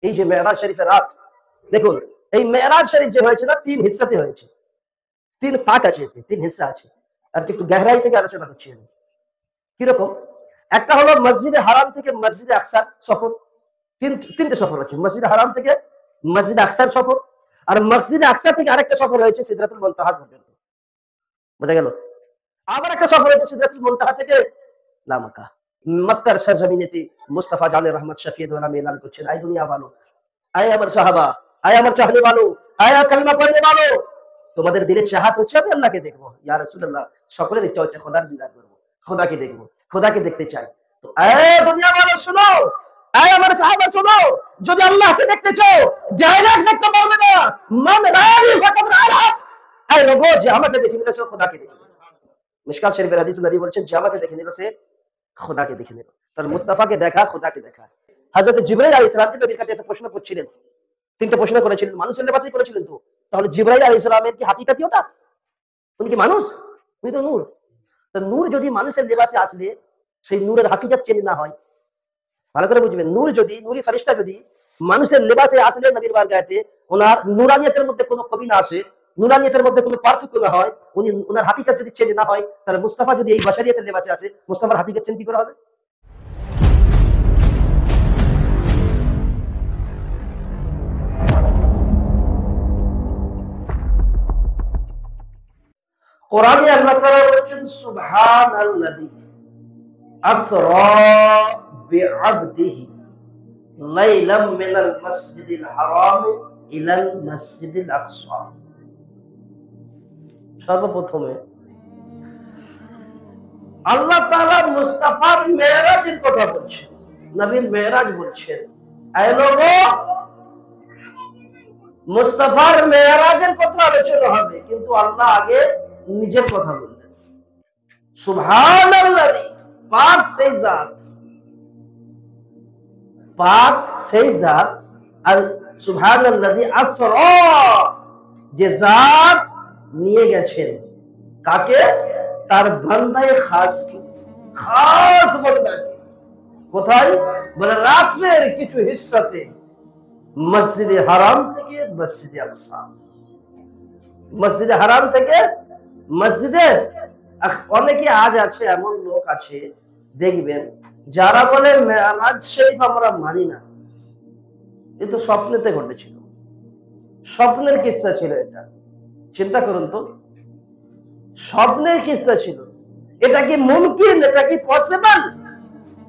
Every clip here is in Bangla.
এই যে মেরাজ শরীফের রাত, দেখুন এই মেরাজ শরীফ যে হয়েছে না, 3 হিস্সাতে হয়েছে। 3 পাক আছে, 3 হিস্সা আছে। আর একটু গহরাই থেকে আলোচনা করছি আমি। কিরকম? একটা হলো মসজিদে হারাম থেকে মসজিদে আকসার সফর। তিনটে সফর আছে। মসজিদে হারাম থেকে মসজিদে আকসার সফর, আর মসজিদে আকসা থেকে আরেকটা সফর হয়েছে সিদরাতুল মুনতাহা পর্যন্ত। বোঝা গেল? আবার একটা সফর হয়েছে সিদরাতুল মুনতাহা থেকে লামাকা। মক্কার সরজমিনেতে মুস্তাফা জানে রহমত শফিয়ে দো নামে এলান করছেন, আই দুনিয়া ভালো, আয় আমার সাহাবা, আয় আমার চাহনে ভালো, আয় কালমা পড়নে ভালো, তোমাদের দিলে চাহাত হচ্ছে আমি আল্লাহকে দেখবো। ইয়া রাসূলুল্লাহ, সকলের ইচ্ছা হচ্ছে খোদার দিদার করবো, খোদাকে দেখবো, খোদাকে দেখতে চাই। তো আয় দুনিয়া ভালো শোনো, আয় আমার সাহাবা শোনো, যদি আল্লাহকে দেখতে চাও ডাইরেক্ট দেখতে পারবে না। মান রানি ফাকাদ রানা, আয় লোগো যে আমাকে দেখে নিলো সে খোদাকে দেখে নিলো। মিশকাত শরীফের হাদিস নবী বলছেন যে আমাকে দেখে নিলো সে খোদাকে দেখে নিল। তাহলে মুস্তাফাকে দেখা, খোদাকে দেখা। হযরত জিবরাইল আলাইহিস সালাম কে নবীর কাছে এসে প্রশ্ন করছিলেন, 3টা প্রশ্ন করেছিলেন, মানুষের লেবাসই করেছিলেন তো। তাহলে জিবরাইল আলাইহিস সালামের কি হাতিটা কি ওটা? উনি কি মানুষ? উনি তো নূর। তো নূর যদি মানুষের লেবাসে আসলে সেই নূরের হাকিকত চেনে না হয়, ভালো করে বুঝবেন, নূর যদি, নূরি ফেরেশতা যদি মানুষের লেবাসে আসলে নবীর বারগাতে ওনার নূরানিয়তের মধ্যে কোনো কমি না আসে, নূরানিয়তের মধ্যে কোনো পার্থক্য না হয়, উনি ওনার হাকিকত যদি চেনে না হয়, তাহলে মুস্তাফা যদি এই বাশারিয়তের লেবাসে আসে, মুস্তাফার হাকিকত চেন কি করে হবে? কোরআনে আল্লাহ তাআলা বলেছেন সুবহানাল্লাযী আসরা বিআবদিহি লাইলাম মিনাল মাসজিদিল হারাম ইলাল মাসজিদিল আকসা। সর্বপ্রথমে আল্লাহ তাআলা মুস্তাফার মেরাজের কথা বলছেন, নবীর মেরাজ বলছেন। আয় লোগো, মুস্তাফার মেরাজের কথা আলোচনা হবে, কিন্তু আল্লাহ আগে নিজের কথা বললেন। সুবহানাল্লাযী, পাক সেই জাত, পাক সেই জাত। আর সুবহানাল্লাযী আসরা, যে জাত নিয়ে গেছেন কাকে? তার বান্দায়ে খাসকে, খাস বান্দাকে। কোথায়? বলে রাতের কিছু হিস্সাতে, মসজিদে হারাম থেকে মসজিদে আকসা। মসজিদে হারাম থেকে মসজিদে, অনেকে আজ আছে, এমন লোক আছে দেখবেন যারা বলে মেরাজ শরীফ আমরা মানি না। এ তো স্বপ্নেতে ঘটেছিল, স্বপ্নের কিস্সা ছিল এটা। চিন্তা করুন তো, স্বপ্নের কিস্সা ছিল। এটা কি মুমকিন? এটা কি পসিবল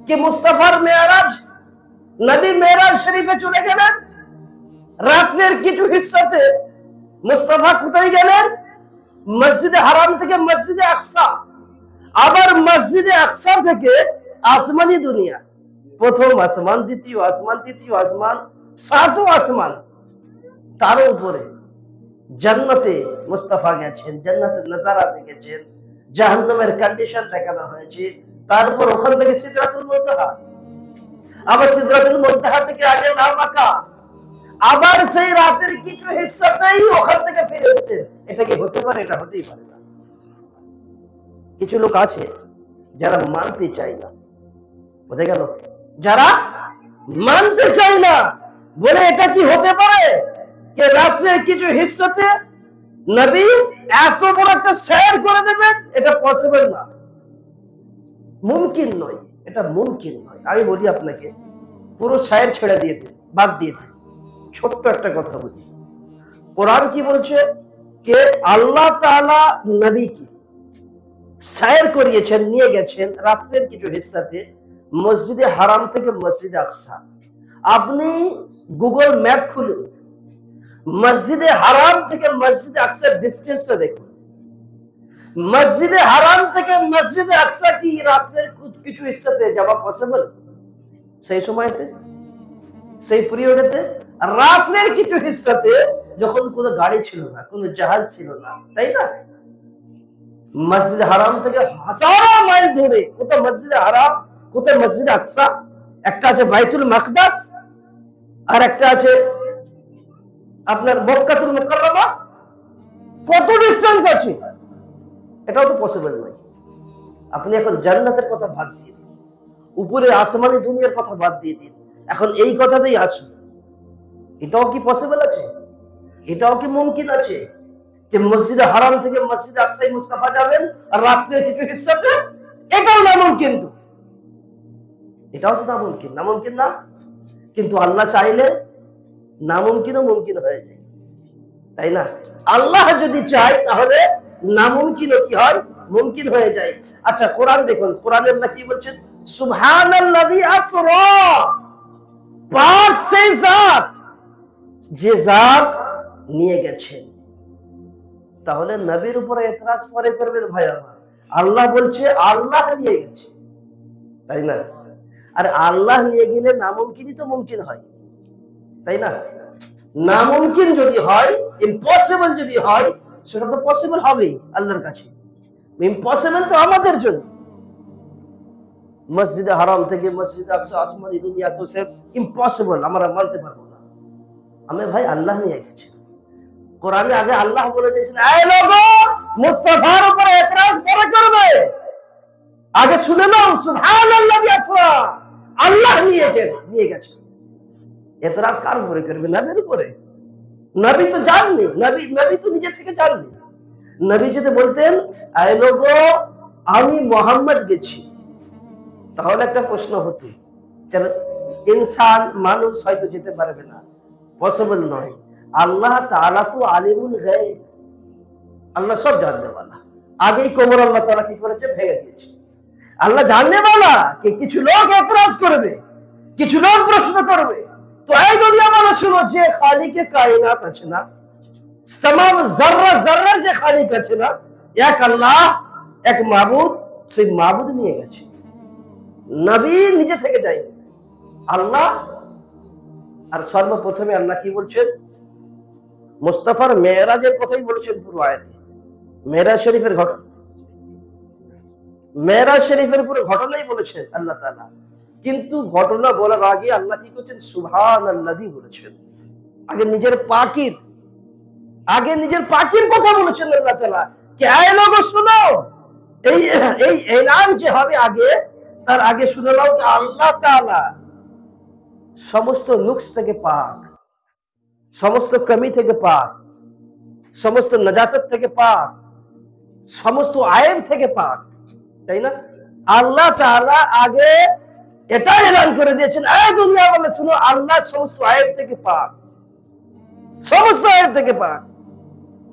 কি মুস্তাফার মেরাজ, নবী মেরাজ শরীফে চলে গেলেন, রাতের কিছু হিস্সাতে মুস্তাফা কোথায় গেলেন? মসজিদে হারাম থেকে মসজিদে আকসা, আবার মসজিদে আকসা থেকে আসমানি দুনিয়া, প্রথম আসমান, দ্বিতীয় আসমান, তৃতীয় আসমান, 7ও আসমান, তার উপরে জান্নাতে মুস্তাফা গেছেন, জান্নাতের নজারা দেখেছেন, জাহান্নামের কন্ডিশন দেখানো হয়েছে। তারপর ওখান থেকে সিদরাতুল মুনতাহা, আবার সিদরাতুল মুনতাহা থেকে আগে লামাকা, আবার সেই রাতের কিছু হিস্সাতেই ওখান থেকে ফিরে এসেছেন। এটা কি হতে পারে? এটা হতেই পারে না। কিছু লোক আছে যারা মানতে চায় না, বোঝা গেল? যারা মানতে চায় না, বলে এটা কি হতে পারে যে রাত্রে কিছু হিস্সাতে নবী এত বড় একটা শেয়ার করে দেবেন? এটা পসিবল না, মুমকিন নয়, এটা মুমকিন নয়। আমি বলি আপনাকে, পুরো শেয়ার ছেড়ে দিয়ে দিন, বাদ দিয়ে দিন, ছোট্ট একটা কথা বলি। কোরআন কি বলছে? কে আল্লাহ তাআলা নবীকে শেয়ার করিয়েছেন, নিয়ে গেছেন রাত্রের কিছু হিস্সাতে মসজিদে হারাম থেকে মসজিদে আকসা। আপনি গুগল ম্যাপ খুলুন, মসজিদে হারাম থেকে মসজিদে আকসার ডিস্টেন্সটা দেখুন। মসজিদে হারাম থেকে মসজিদে আকসা কি রাতের কিছু হিস্সাতে যাওয়া পসিবল? সেই সময়তে, সেই পিরিয়ডেতে, রাতের কিছু হিস্সাতে যখন কোনো গাড়ি ছিল না, কোনো জাহাজ ছিল না, তাই না? মসজিদে হারাম থেকে হাজারো মাইল দূরে কোথায় মসজিদে হারাম, কোথায় মসজিদে আকসা। একটা আছে বাইতুল মাকদাস, আর একটা আছে আপনার মক্কাতুল মুকাররমা। কত ডিস্টেন্স আছে? এটাও তো পসিবল নয়। আপনি এখন জান্নাতের কথা বাদ দিয়ে দিন, উপরে আসমানি দুনিয়ার কথা বাদ দিয়ে দিন, এখন এই কথাতেই আসুন। এটাও কি পসিবল আছে? এটাও কি মুমকিন আছে যে মসজিদে হারাম থেকে মসজিদে আকসায় মুস্তাফা যাবেন আর রাত্রের কিছু হিস্সাতে? এটাও নামুমকিন। তো এটাও তো নামুমকিন, নামুমকিন না? কিন্তু আল্লাহ চাইলে নামুমকিনও মুমকিন হয়ে যায়, তাই না? আল্লাহ যদি চায় তাহলে নামুমকিনও কি হয়? মুমকিন হয়ে যায়। আচ্ছা, কোরআন দেখুন, কোরআনের আল্লাহ কি বলছেন? সুবহানাল্লাযী আসরা, পাক সেই জাত যে জাত নিয়ে গেছেন। তাহলে নবীর উপরে এতরাজ পরে করবেন ভাই আমার? আল্লাহ বলছে আল্লাহ নিয়ে গেছে, তাই না? আর আল্লাহ নিয়ে গেলে নামুমকিনই তো মুমকিন হয়, তাই না? নামুমকিন যদি হয়, ইম্পসিবল যদি হয়, সেটা তো পসিবল হবেই আল্লাহর কাছে। ইম্পসিবল তো আমাদের জন্য। মসজিদে হারাম থেকে মসজিদে আকসা আসমানি দুনিয়া তো সে ইম্পসিবল, আমরা মানতে পারবো না। আমি ভাই আল্লাহ নিয়ে গেছে। কোরআনে আগে আল্লাহ বলে দিয়েছেন, এই লোগো মুস্তাফার উপরে এতরাজ পরে করবে। আগে শুনে নাও, সুবহানাল্লাযী আসরা, আল্লাহ নিয়ে গেছে। এতরাজ কার উপরে করবে? নবীর উপরে। নবী তো জাননি, নবী তো নিজে থেকে জাননি। নবী যদি বলতেন, এই লোগো আমি মুহাম্মদ গেছি, তাহলে একটা প্রশ্ন হতো, ইনসান মানুষ হয়তো যেতে পারবে না, পসিবল নয়। আল্লাহ তাআলা তো আলিমুল গায়ব, আল্লাহ সব জাননেওয়ালা। আগেই কোমর আল্লাহ তাআলা কি করেছে? ভেঙে দিয়েছে। আল্লাহ জাননেওয়ালা যে কিছু লোক এতরাজ করবে, কিছু লোক প্রশ্ন করবে। তো এই দুনিয়া বলা শুনো, যে খালিকে কায়নাত আছে না, तमाम जर्रा जर्रार যে খালিক আছে না, এক আল্লাহ, এক মাবুদ, সেই মাবুদ নিয়ে গেছে। নবী নিজে থেকে যায়নি, আল্লাহ। আর সর্বপ্রথমে আল্লাহ কি বলছেন? মুস্তাফার মেরাজের কথাই বলেছেন পুরো আয়াতে। মেরাজ শরীফের ঘটনা, মেরাজ শরীফের পুরো ঘটনাই বলেছেন আল্লাহ তাআলা। কিন্তু ঘটনা বলার আগে আল্লাহ কি করছেন? সুবহানাল্লাযী বলেছেন। আগে নিজের পাকির কথা বলেছেন আল্লাহ তাআলা। কে লোক শুনো, এই এলান যে হবে আগে, তার আগে শুনে নাও যে আল্লাহ তাআলা সমস্ত নুকস থেকে পাক, সমস্ত কমি থেকে পাক, সমস্ত নাজাসত থেকে পাক, সমস্ত আয়েব থেকে পাক, তাই না? আল্লাহ তাআলা আগে এটা এলান করে দিয়েছেন, এই দুনিয়া বলে শুনো, আল্লাহ সমস্ত আয়েব থেকে পাক, সমস্ত আয়েব থেকে পাক।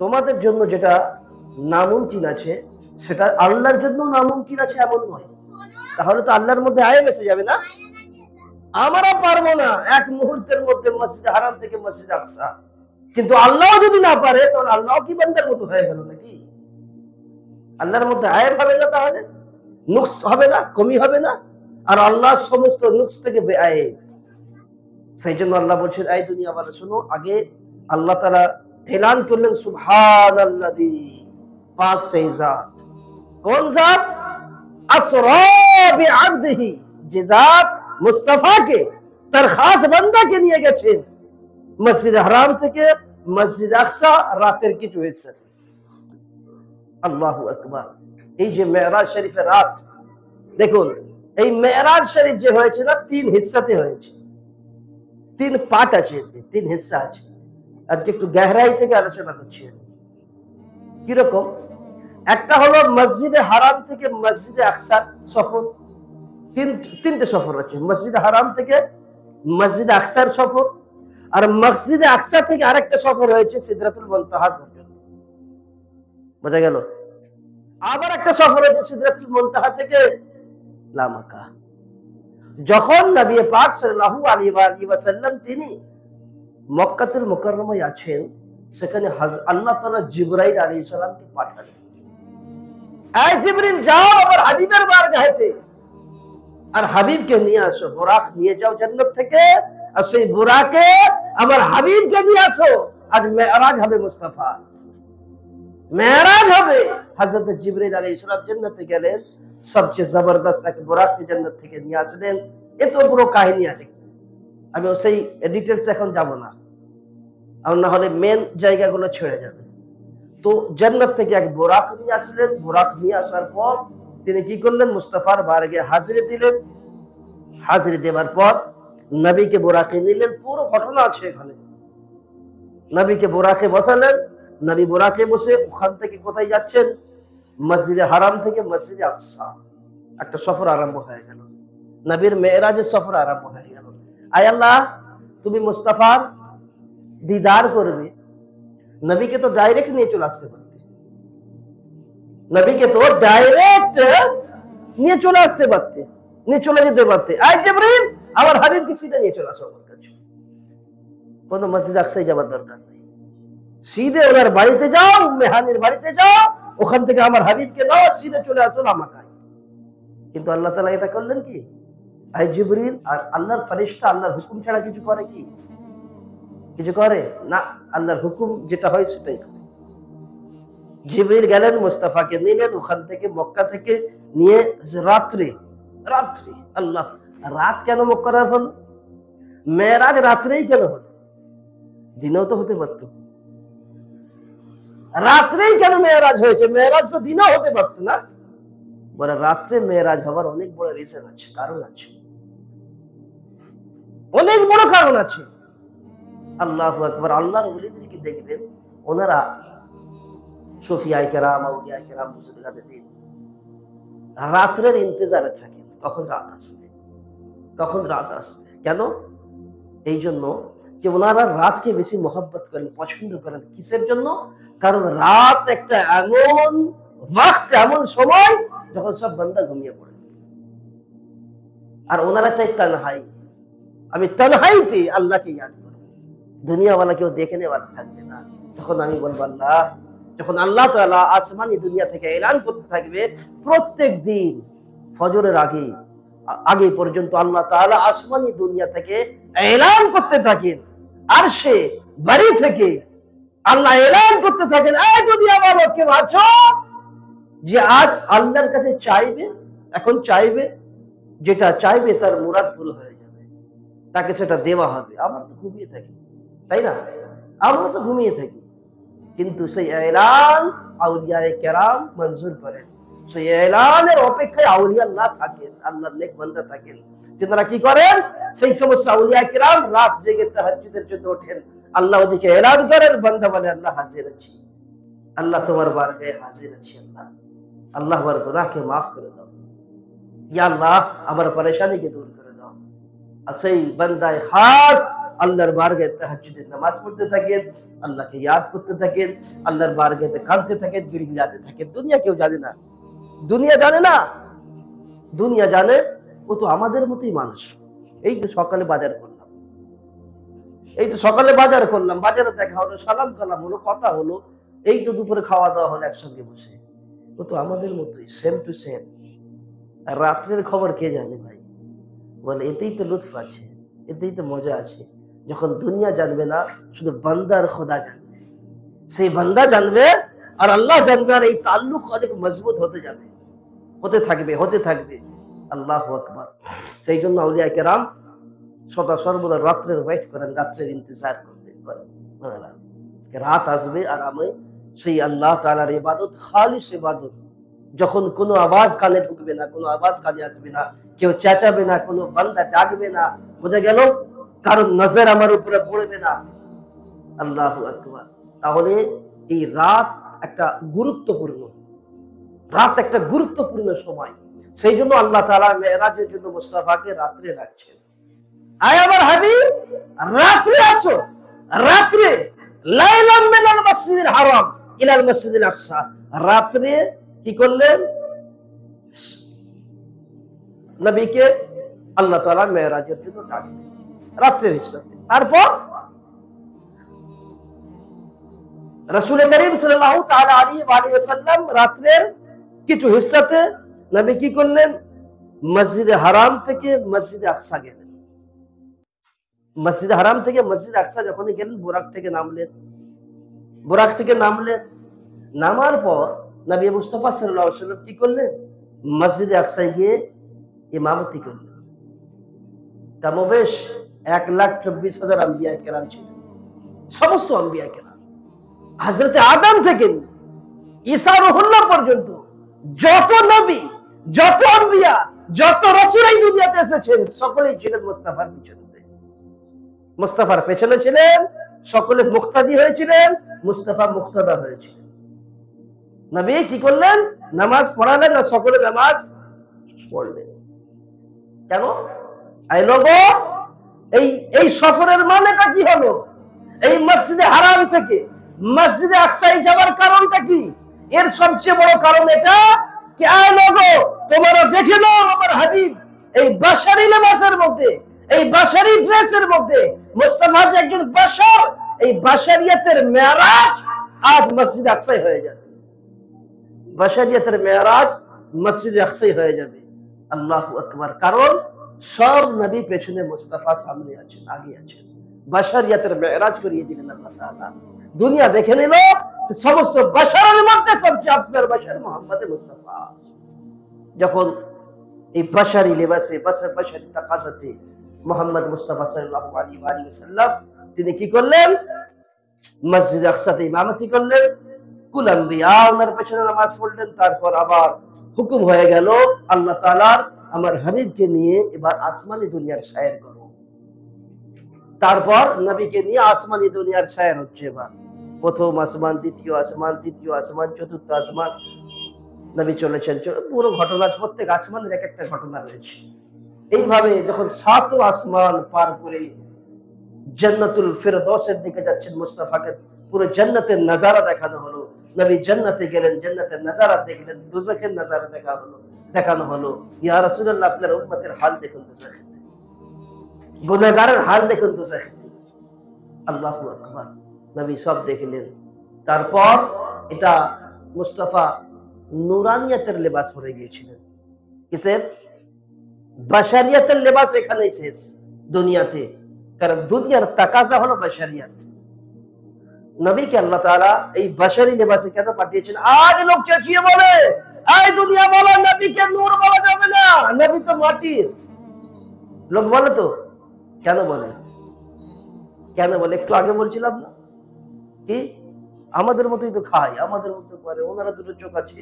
তোমাদের জন্য যেটা নামুমকিন আছে, সেটা আল্লাহর জন্য নামুমকিন আছে এমন নয়। তাহলে তো আল্লাহর মধ্যে আয়েব এসে যাবে না? আমরা পারবো না এক মুহূর্তের মধ্যে মসজিদ হারাম থেকে মসজিদ আকসা, কিন্তু আল্লাহ যদি না পারে, তাহলে আল্লাহ কি বান্দার মতো হয়ে গেল নাকি? আল্লাহর মধ্যে আয়েব হবে না, তাহলে নুকস হবে না, কমি হবে না। আর আল্লাহ সমস্ত নুকস থেকে বেআয়েব। সেই জন্য আল্লাহ বলছেন, এই দুনিয়া বলে শুনো, আগে আল্লাহ তাআলা এলান করলেন সুবহানাল্লাযী, পাক সেই জাত। কোন জাত? আসরা বিআবদিহি, যে জাত মুস্তাফাকে, তার খাস বান্দাকে নিয়ে গেছেন মসজিদ হারাম থেকে মসজিদ আকসা রাতের কিছু হিস্সা। আল্লাহু আকবার। এই যে মেরাজ শরীফের রাত, দেখুন এই মেরাজ শরীফ যে হয়েছে না, 3 হিস্সাতে হয়েছে, 3 পার্ট আছে, 3 হিস্সা আছে। আজকে একটু গহরাই থেকে আলোচনা করছি। কিরকম? একটা হলো মসজিদে হারাম থেকে মসজিদে আকসার সফর, তিনটে সফর আছে। মসজিদে হারাম থেকে মসজিদে আকসার সফর, আর মসজিদে আকসা থেকে আরেকটা সফর হয়েছে সিদরাতুল মুনতাহা পর্যন্ত। বোঝা গেল? আবার একটা সফর হয়েছে সিদরাতুল মুনতাহা থেকে লামাকা। যখন নবী পাক সাল্লাল্লাহু আলাইহি ওয়াসাল্লাম তিনি মক্কাতুল মুকাররমায় আছেন, সেখানে আল্লাহ তাআলা জিবরাইল আলাইহিস সালামকে পাঠালেন, এই জিবরিল যাও আমার হাবিবের বারগাহেতে, আর হাবিবকে নিয়ে আসো, বুরাক নিয়ে যাও জান্নাত থেকে, আর সেই বুরাকে আমার হাবিবকে নিয়ে আসো। আজ মেরাজ হবে, মুস্তাফা মেরাজ হবে। হযরত জিবরিল আলাইহিস সালাম জান্নাতে গেলেন, সবচেয়ে জবরদস্ত এক বুরাককে জান্নাত থেকে নিয়ে আসলেন। এত পুরো কাহিনী আছে, আমি সেই ডিটেইলস এখন যাব না, আর না হলে মেন জায়গাগুলো ছেড়ে যাবে। তো জান্নাত থেকে এক বুরাক নিয়ে আসলেন। বুরাক নিয়ে আসার পর তিনি কি করলেন? মুস্তাফার বারগে হাজিরি দিলেন। হাজিরি দেওয়ার পর নবীকে বুরাকে নিলেন। পুরো ঘটনা আছে এখানে, নবীকে বোরাকে বসালেন, নবী বোরাকে বসে ওখান থেকে কোথায় যাচ্ছেন? মসজিদে হারাম থেকে মসজিদে আকসা। একটা সফর আরম্ভ হয়ে গেল, নবীর মেরাজের সফর আরম্ভ হয়ে গেল। আয় আল্লাহ, তুমি মুস্তাফার দিদার করবে। নবীকে তো ডাইরেক্ট নিয়ে চলে আসতে পারতে, নবীকে তো ডাইরেক্ট নিয়ে চলে আসতে পারতে, নিয়ে চলে যেতে পারতে। আয় জিবরিল, আমার হাবিবকে সিধা নিয়ে চলে আসো আমার কাছে। কোন মসজিদ আকসায় যাবার দরকার নেই, সিধে ওনার বাড়িতে যাও, মেহানির বাড়িতে যাও, ওখান থেকে আমার হাবিবকে দাও, সিধে চলে আসো আমাকায়। কিন্তু আল্লাহ তাআলা এটা করলেন কি? আয় জিবরিল আর আল্লাহর ফেরেশতা আল্লাহর হুকুম ছাড়া কিছু করে কি? কিছু করে না। আল্লাহর হুকুম যেটা হয় সেটাই করে। জিবরিল গেলেন, মুস্তাফাকে নিলেন, ওখান থেকে মক্কা থেকে নিয়ে রাত্রি রাত্রি আল্লাহ, রাত কেন মুকরর হলো? মেরাজ রাত্রেই কেন হলো? দিনেও তো হতে পারত, রাত্রেই কেন মেরাজ হয়েছে? মেরাজ তো দিনেও হতে পারতো না। বলে রাত্রে মেরাজ হবার অনেক বড় রিজন আছে, কারণ আছে, অনেক বড় কারণ আছে। আল্লাহু আকবার। আল্লাহর ওলিদেরকে দেখবেন, ওনারা সুফিয়ায়ে কেরাম, আউলিয়ায়ে কেরাম, বুজুর্গানে দিন রাত্রের ইন্তজারে থাকেন, কখন রাত আসবে, কখন রাত আসবে। কেন? এই জন্য যে ওনারা রাতকে বেশি মহব্বত করেন, পছন্দ করেন। কিসের জন্য? কারণ রাত একটা এমন ওয়াক্ত, এমন সময় যখন সব বান্দা ঘুমিয়ে পড়ে। আর ওনারা চাই তানহাই, আমি তানহাইতে আল্লাহকে ইয়াদ করব, দুনিয়াওয়ালা কেউ দেখে নেওয়ালা থাকবে না। তখন আমি বলবো আল্লাহ, যখন আল্লাহ তাআলা আসমানি দুনিয়া থেকে এলান করতে থাকবে, প্রত্যেক দিন ফজরের আগে আগে পর্যন্ত আল্লাহ তাআলা আসমানি দুনিয়া থেকে এলান করতে থাকেন, আর সে বাড়ি থেকে আল্লাহ এলান করতে থাকেন, এই দুনিয়াওয়ালা কেউ আছো যে আজ আল্লাহর কাছে চাইবে? এখন চাইবে, যেটা চাইবে তার মুরাদ পুরো হয়ে যাবে, তাকে সেটা দেওয়া হবে। আমরা তো ঘুমিয়ে থাকি, তাই না? আমরা তো ঘুমিয়ে থাকি, কিন্তু সেই এলান আউলিয়ায়ে কেরাম মঞ্জুর করেন। সেই এলানের অপেক্ষায় আউলিয়া আল্লাহ থাকেন, আল্লাহর নেক বান্দা থাকেন। যারা কি করেন? সেই সমস্ত আউলিয়ায়ে কেরাম রাত জেগে তাহাজ্জুদের জন্য ওঠেন, আল্লাহ ওদিকে এলান করেন, বান্দা বলে আল্লাহ হাজির আছি, আল্লাহ তোমার বারগাহে হাজির আছি। আল্লাহ, আল্লাহ আমার গুনাহকে মাফ করে দাও, ইয়া আল্লাহ আমার পরেশানিকে দূর করে দাও। আর সেই বান্দায়ে খাস আল্লাহর বারগাহে তাহাজ্জুদের নামাজ পড়তে থাকেন, আল্লাহকে ইয়াদ করতে থাকেন, আল্লাহর বারগাহে কাঁদতে থাকেন, গিড়গিড়াতে থাকেন। দুনিয়া কেউ জানে না, দুনিয়া জানে না। দুনিয়া জানে ও তো আমাদের মতোই মানুষ। এই তো সকালে বাজার করলাম, এই তো সকালে বাজার করলাম, বাজারে দেখা হলো, সালাম কালাম হলো, কথা হলো, এই তো দুপুরে খাওয়া দাওয়া হলো একসঙ্গে বসে। ও তো আমাদের মতোই, সেম টু সেম। আর রাত্রের খবর কে জানে ভাই? বলে এতেই তো লুৎফ আছে, এতেই তো মজা আছে। যখন দুনিয়া জানবে না, শুধু বান্দার খোদা জানবে, সেই বান্দা জানবে আর আল্লাহ জানবে, আর এই তাল্লুক অনেক মজবুত হতে যাবে, হতে থাকবে, হতে থাকবে। আল্লাহু আকবার। সেই জন্য আউলিয়া কেরাম সদা সর্বদা রাত্রের ওয়েট করেন, রাত্রের ইন্তজার করেন। রাত আসবে আর আমি সেই আল্লাহ তাআলার ইবাদত, খালিস ইবাদত, যখন কোনো আওয়াজ কানে ঢুকবে না, কোনো আওয়াজ কানে আসবে না, কেউ চেঁচাবে না, কোনো বান্দা ডাকবে না, বোঝা গেল? কারণ নজর আমার উপরে পড়বে না। আল্লাহু আকবার। তাহলে এই রাত একটা গুরুত্বপূর্ণ, রাত একটা গুরুত্বপূর্ণ সময়। সেই জন্য আল্লাহ তাআলা মেরাজের জন্য মুস্তাফাকে রাত্রে রাখছেন। আয় আমার হাবিব, রাত্রে আসো, রাত্রে লাইলাম মিনাল মসজিদিল হারাম ইলাল মসজিদিল আকসা। রাত্রে কি করলেন? নবীকে আল্লাহ তাআলা মেরাজের জন্য ডাকলেন রাত্রের হিসাবে। তারপর রাসূল করিম সাল্লাল্লাহু তাআলা আলাইহি ওয়াসাল্লাম রাত্রের কিছু হিস্সাতে নবী কি করলেন? মসজিদে হারাম থেকে মসজিদে আকসা গেলেন। মসজিদে হারাম থেকে মসজিদে আকসা যখন গেলেন, বুরাক থেকে নামলেন, বুরাক থেকে নামলেন। নামার পর নবী মুস্তাফা সাল্লাল্লাহু আলাইহি ওয়াসাল্লাম কি করলেন? মসজিদে আকসায় গিয়ে ইমামতি করলেন। কমবেশ 1,24,000 আম্বিয়া কেরাম ছিলেন, সমস্ত আম্বিয়া কেরাম, হযরত আদম থেকে ঈসা রুহুল্লাহ পর্যন্ত যত নবী, যত আম্বিয়া, যত রাসূল এই দুনিয়াতে এসেছেন, সকলেই ছিলেন মুস্তাফার পিছনে। মুস্তাফার পেছনে ছিলেন সকলে মুক্তাদি হয়েছিলেন, মুস্তাফা মুক্তাদা হয়েছিলেন। নবী কি করলেন? নামাজ পড়ালেন আর সকলে নামাজ পড়লেন। কেন? এই লোগো, এই সফরের মানেটা কি হলো? এই মসজিদে হারাম থেকে মসজিদে আকসায় যাওয়ার কারণটা কি? এর সবচেয়ে বড় কারণ এটা কি, আয় লোগো তোমরা দেখে নাও আমার হাবিব এই বাশারি লেবাসের মধ্যে, এই বাশারি ড্রেসের মধ্যে, মুস্তাফা যে একজন বাশার, এই বাশারিয়াতের মেরাজ আজ মসজিদ আকসায় হয়ে যাবে। বাশারিয়াতের মেরাজ মসজিদে আকসায় হয়ে যাবে। আল্লাহু আকবার। কারণ সব নবী পেছনে, মুস্তাফা সামনে আছেন, আগে আছেন। বাশারিয়াতের মেরাজ করিয়ে দিলেন আল্লাহ তাআলা। দুনিয়া দেখে নিল সমস্ত বাশারের মধ্যে সবচেয়ে আফজাল বাশার মুহাম্মদ মুস্তাফা। যখন এই বাশারি লেবাসে, বাশারি তাকাজাতে মুহাম্মদ মুস্তাফা সাল্লাল্লাহু আলাইহি ওয়াসাল্লাম তিনি কি করলেন? মসজিদ আকসাতে ইমামতি করলেন, কুল আম্বিয়া ওনার পেছনে নামাজ পড়লেন। তারপর আবার হুকুম হয়ে গেল আল্লাহ তাআলার, আমার হাবিবকে নিয়ে এবার আসমানি দুনিয়ার সৈর করো। তারপর নবীকে নিয়ে আসমানি দুনিয়ার সৈর হচ্ছে। এবার প্রথম আসমান, দ্বিতীয় আসমান, তৃতীয় আসমান, চতুর্থ আসমান, নবী চলেছেন। পুরো ঘটনা, প্রত্যেক আসমানের এক একটা ঘটনা রয়েছে। এইভাবে যখন 7 আসমান পার করে জান্নাতুল ফিরদৌসের দিকে যাচ্ছেন, মুস্তাফাকে পুরো জান্নাতের নজারা দেখানো হলো। নবী জান্নাতে গেলেন, জান্নাতের নজারা দেখলেন, দোজখের নজারা দেখানো হলো। ইয়া রাসূলুল্লাহ আপনার উম্মতের হাল দেখুন, দোজখে গুনাহগারের হাল দেখুন দোজখে। আল্লাহু আকবার। নবী সব দেখলেন। তারপর এটা মুস্তাফা নুরানিয়াতের লেবাস পরে গিয়েছিলেন। কিসের? বাশারিয়াতের লেবাস এখানেই শেষ দুনিয়াতে। কারণ দুনিয়ার তাকাজা হলো বাশারিয়াত। নবীকে আল্লাহ তাআলা এই বাশারি লেবাসে কেন পাঠিয়েছেন? আজ লোক চেঁচিয়ে বলে, এই দুনিয়া বলে নবীকে নূর বলা যাবে না, নবী তো মাটির। লোক বলে তো, কেন বলে? কেন বলে? একটু আগে বলছিলাম না কি, আমাদের মতোই তো খায়, আমাদের মতো করে। ওনারা দুটো চোখ আছে,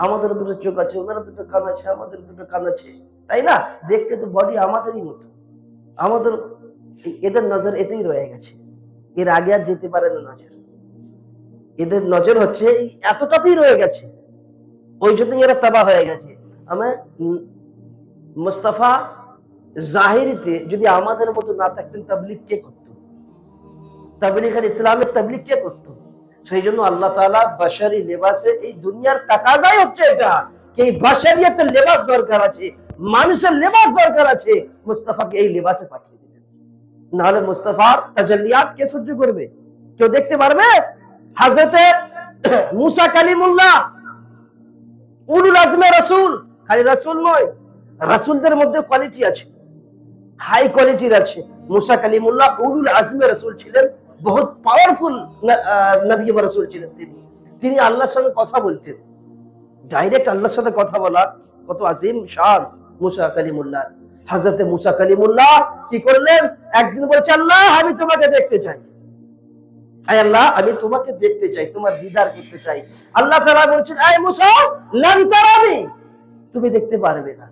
আমাদের দুটো চোখ আছে, ওনারা দুটো কান আছে, আমাদের দুটো কান আছে, তাই না? দেখতে তো বডি আমাদেরই মতো। আমাদের এদের নজর এতেই রয়ে গেছে, এর আগে আর যেতে পারে না নজর। এদের নজর হচ্ছে এই এতটাতেই রয়ে গেছে, ওই জন্য এরা তাবা হয়ে গেছে। আমার মুস্তাফা জাহিরিতে যদি আমাদের মতো না থাকতেন, তাবলীগ কে করতো? তাবলীগ আর ইসলামের তাবলীগ কে করতো? সেই জন্য আল্লাহ তাআলা বাশারি লেবাসে, এই দুনিয়ার তাকাজাই হচ্ছে এটা, এই বাশারিয়াতের লেবাস দরকার আছে, মানুষের লেবাস দরকার আছে। মুস্তাফাকে এই লেবাসে পাঠিয়ে দিলেন। নাহলে মুস্তাফার তাজাল্লিয়াত কে সহ্য করবে? কেউ দেখতে পারবে? হযরতে মুসা কালিমুল্লাহ, উলুল আজমে রাসূল, খালি রাসূল নয়, রাসূলদের মধ্যে কোয়ালিটি আছে, হাই কোয়ালিটির আছে। মুসা কালিমুল্লাহ উলুল আজমে রাসূল ছিলেন, বহুত পাওয়ারফুল নবী বা রাসূল ছিলেন। তিনি আল্লাহর সঙ্গে কথা বলতেন, ডাইরেক্ট আল্লাহর সাথে কথা বলা কত আজিম শান মুসা কালিমুল্লাহ। হযরতে মুসা কালিমুল্লাহ কি করলেন? একদিন বলছে, আল্লাহ আমি তোমাকে দেখতে চাই, আয় আল্লাহ আমি তোমাকে দেখতে চাই, তোমার দিদার করতে চাই। আল্লাহ তাআলা বলছেন, আয় মুসা লান তারানি, তুমি দেখতে পারবে না।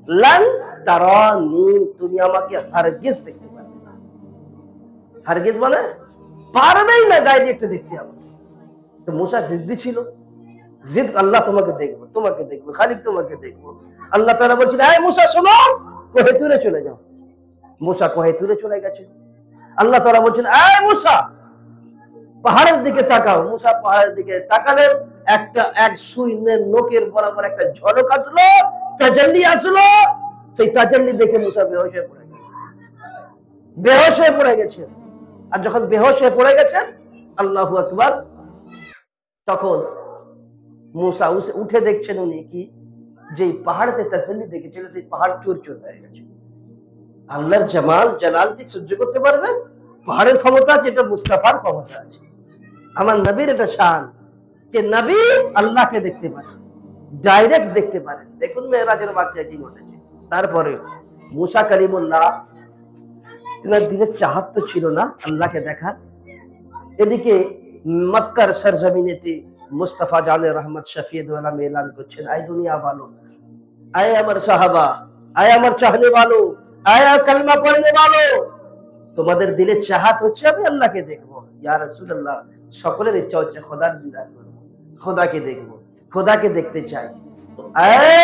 লান তারানি, তুমি আমাকে হারগিজ দেখতে পারবে না। হারগিজ মানে পারবেই না ডাইরেক্ট দেখতে আমাকে। তো মুসা জিদ্দি ছিল, জিদ, আল্লাহ তোমাকে দেখবো, তোমাকে দেখবো, খালি তোমাকে দেখবো। আল্লাহ তাআলা বলছেন, আয় মুসা শোনো, কোহে তুরে চলে যাও। মুসা কোহে তুরে চলে গেছে। আল্লাহ তাআলা বলছেন, আয় মুসা পাহাড়ের দিকে তাকাও। মুসা পাহাড়ের দিকে তাকালেন, এক সুইনের নোকের বরাবর একটা ঝলক আসলো, তাজাল্লি আসলো। সেই তাজাল্লি দেখে মুসা বেহুশ হয়ে পড়ে গেলেন, বেহুশ হয়ে পড়ে গেছেন। আর যখন বেহুশ হয়ে পড়ে গেছেন, আল্লাহু আকবার, তখন মুসা উঠে দেখছেন উনি কি, যে পাহাড়তে তাজাল্লি দেখেছিল সেই পাহাড় চুরচুর হয়ে গেছে। আল্লাহর জামাল জালাল কি সহ্য করতে পারবে? পাহাড়ের ক্ষমতা আছে, এটা মুস্তাফার ক্ষমতা আছে। আমার নবীর এটা শান যে নবী আল্লাহকে দেখতে পারে, ডাইরেক্ট দেখতে পারেন। দেখুন মেরাজের বাক্যে কি ঘটেছে। তারপরে মুসা কালিমুল্লাহ, তিনার দিনের চাহাত তো ছিল না আল্লাহকে দেখার। এদিকে মক্কার সরজমিনেতে মুস্তাফা জানে রহমত শফিয়ে দো আলম এলান করছেন, আয় দুনিয়া वालों, आए अमर साहबा, आए अमर चाहने वालों, आया कलमा पढ़ने वालों, তোমাদের দিলে চাহাত হচ্ছে আমি আল্লাহকে দেখবো। ইয়া রাসূলুল্লাহ, সকলের ইচ্ছা হচ্ছে খোদার দিদার করবো, খোদাকে দেখবো, খোদাকে দেখতে চাই।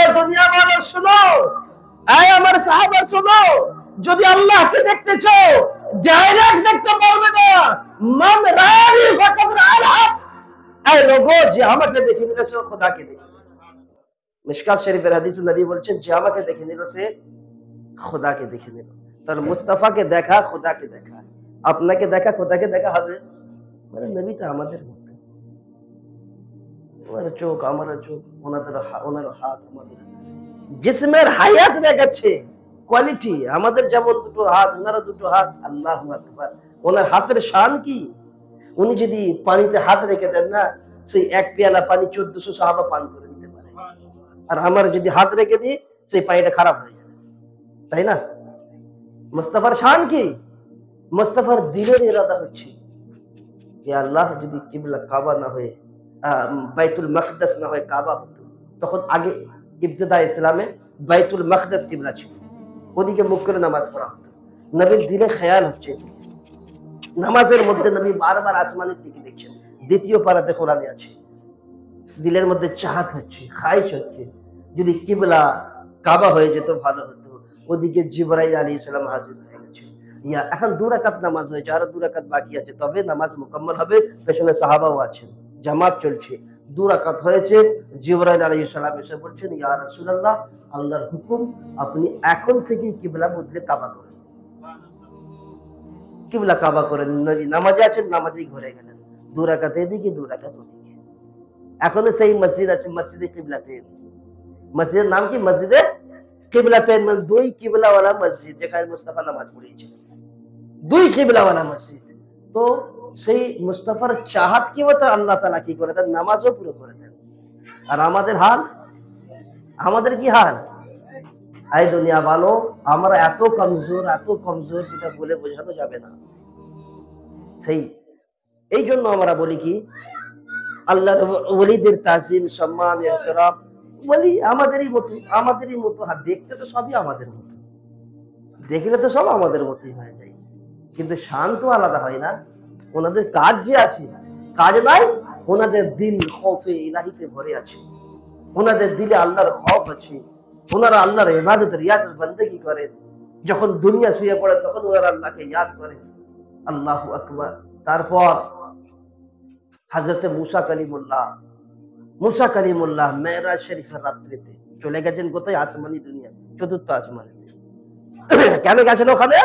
তো দুনিয়া মানুষ শোনো, আমার সাহাবা শোনো, যদি আল্লাহকে দেখতে চাও ডাইরেক্ট দেখতে পারবে না। মান রানি ফাকাদ রাআল হক, এই লোগো যে আমাকে দেখে নিল সে খোদাকে দেখে নিল। মিশকাত শরীফের হাদিসে নবী বলছেন যে আমাকে দেখে নিল সে খোদাকে দেখে নিল। তার মুস্তাফাকে দেখা খোদাকে দেখা, আপনাকে দেখা খোদাকে দেখা হবে। মানে নবী তো আমাদের মতো, ওনার চোখ আমার চোখ, ওনার হাত আমাদের জিসমের হায়াত দেখাচ্ছে, কোয়ালিটি আমাদের যেমন দুটো হাত ওনারও দুটো হাত। আল্লাহু আকবার, ওনার হাতের শান কি! উনি যদি পানিতে হাত রেখে দেন না, সেই এক পেয়ালা পানি 1400 সাহাবা পান করে দিতে পারে। আর আমার যদি হাত রেখে দিই সেই পানিটা খারাপ হয়ে যাবে, তাই না? মুস্তাফার শান কি! মুস্তাফার দিলের ইরাদা হচ্ছে ইয়া আল্লাহ, যদি কিবলা কাবা না হয়ে বাইতুল মাকদাস না হয় কাবা হতো, তখন আগে ইবতিদা ইসলামে বাইতুল মাকদাস কিবলা ছিল, ওদিকে মুখ করে নামাজ পড়া হতো। নবীর দিলে খেয়াল হচ্ছে, নামাজের মধ্যে নবী বারবার আসমানের দিকে দেখছেন। দ্বিতীয় পারাতে কোরআনে আছে, দিলের মধ্যে চাহাত হচ্ছে, খাইশ হচ্ছে, যদি কিবলা কাবা হয়ে যেত ভালো হতো। ওদিকে জিবরাইল আলাইহিস সালাম হাজির হয়ে গেছে। ইয়া এখন 2 রাকাত নামাজ হয়েছে, আরো 2 রাকাত বাকি আছে, তবে নামাজ মুকম্মল হবে। পেছনে সাহাবাও আছেন, জামাত চলছে, 2 রাকাত হয়েছে। জিবরাইল আলাইহিস সালাম এসে বলছেন ইয়া রাসূলুল্লাহ, আল্লাহর হুকুম, আপনি এখন থেকেই কিবলা বদলে কাবা করেন, কিবলা কাবা করেন। নবী নামাজে আছেন, নামাজেই ঘুরে গেলেন, 2 রাকাত এদিকে 2 রাকাত ওদিকে। এখনো সেই মসজিদ আছে, মসজিদে কিবলাতেন। মসজিদের নাম কি? মসজিদে কিবলাতেন, মানে 2 কিবলাওয়ালা মসজিদ, যেখানে মুস্তাফা নামাজ পড়িয়েছিলেন। 2 কিবলাওয়ালা মসজিদ। তো সেই মুস্তাফার চাহাত কি হতো, আল্লাহ তাআলা কি করে দেন, নামাজও পুরো করে দেন। আর আমাদের হাল, আমাদের কি হাল! এই দুনিয়া ভালো, আমরা এত কমজোর যেটা বলে বোঝানো যাবে না। সেই এই জন্য আমরা বলি কি, আল্লাহর ওলিদের তাজিম, সম্মান, ইহতিরাম। ওলি আমাদেরই মতো, হাত দেখতে তো সবই আমাদের মতো, দেখলে তো সব আমাদের মতোই হয়ে যায়, কিন্তু শান তো আলাদা হয় না। ওনাদের কাজ যে আছে, কাজ নাই, ওনাদের দিল খৌফে ইলাহিতে ভরে আছে, ওনাদের দিলে আল্লাহর খৌফ আছে। ওনারা আল্লাহর ইবাদত, রিয়াজত, বন্দেগি করেন। যখন দুনিয়া শুয়ে পড়ে তখন ওনারা আল্লাহকে ইয়াদ করেন। আল্লাহু আকবার। তারপর হযরতে মুসা কালিমুল্লাহ মেরাজ শরীফের রাত্রিতে চলে গেছেন কোথায়? আসমানি দুনিয়া, 4র্থ আসমানেতে। কেন গেছেন ওখানে?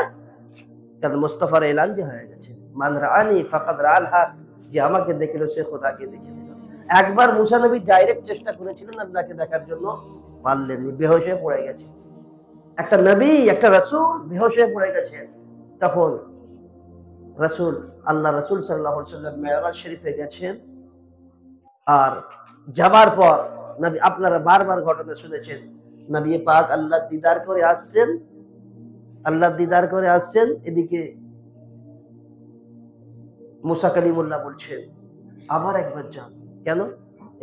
কারণ মুস্তাফার এলান যে হয়ে গেছে, মান রাআনি ফাকাদ রাআল হক, যে আমাকে দেখলো সে খোদাকে দেখে নিল। একবার মুসা নবী ডাইরেক্ট চেষ্টা করেছিলেন আল্লাহকে দেখার জন্য, পারলেননি, বেহুশ হয়ে পড়ে গেছে। একটা নবী, একটা রাসূল বেহুশ হয়ে পড়ে গেছেন। তখন আল্লাহ রাসূল সাল্লাল্লাহু আলাইহি ওয়াসাল্লাম মেরাজ শরীফে গেছেন। আর যাবার পর নবী, আপনারা বারবার ঘটনা শুনেছেন, নবী পাক আল্লাহ দিদার করে আসছেন। এদিকে মুসা কালিমুল্লাহ বলছেন আবার একবার যান। কেন?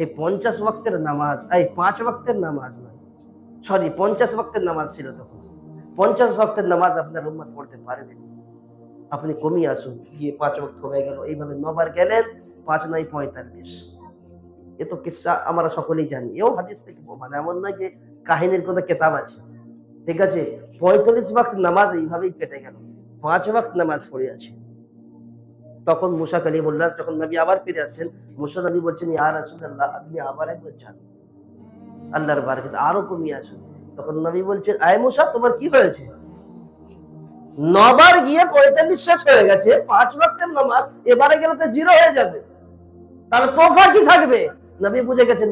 এই 50 ওয়াক্তের নামাজ, এই 5 ওয়াক্তের নামাজ নয়, সরি 50 ওয়াক্তের নামাজ ছিল তখন। 50 ওয়াক্তের নামাজ আপনার উম্মত পড়তে পারবে না, আপনি কমিয়ে আসুন। গিয়ে 5 ওয়াক্ত হয়ে গেল, এইভাবে 9 বার গেলেন, 5 9 45। এ তো কিসসা আমরা সকলেই জানি, এও হাদিস থেকে প্রমাণ, এমন নয় যে কাহিনীর কোনো কিতাব আছে। ঠিক আছে, 45 ওয়াক্ত নামাজ এইভাবেই কেটে গেল, 5 ওয়াক্ত নামাজ পড়ে আছে। তখন মুসা কালিমুল্লাহ, যখন নবী আবার ফিরে আসছেন, মুসা নবী বলছেন ইয়া রাসূলুল্লাহ, আপনি আবার একবার যান, আল্লাহর বারাকাত আরো কমিয়ে আসুন। তখন নবী বলছেন আয় মুসা, তোমার কি হয়েছে? 9 বার গিয়ে 45 শেষ হয়ে গেছে, 5 ওয়াক্তের নামাজ, এবারে গেলে তো 0 হয়ে যাবে, তাহলে তোফা কি থাকবে? নবী বুঝে গেছেন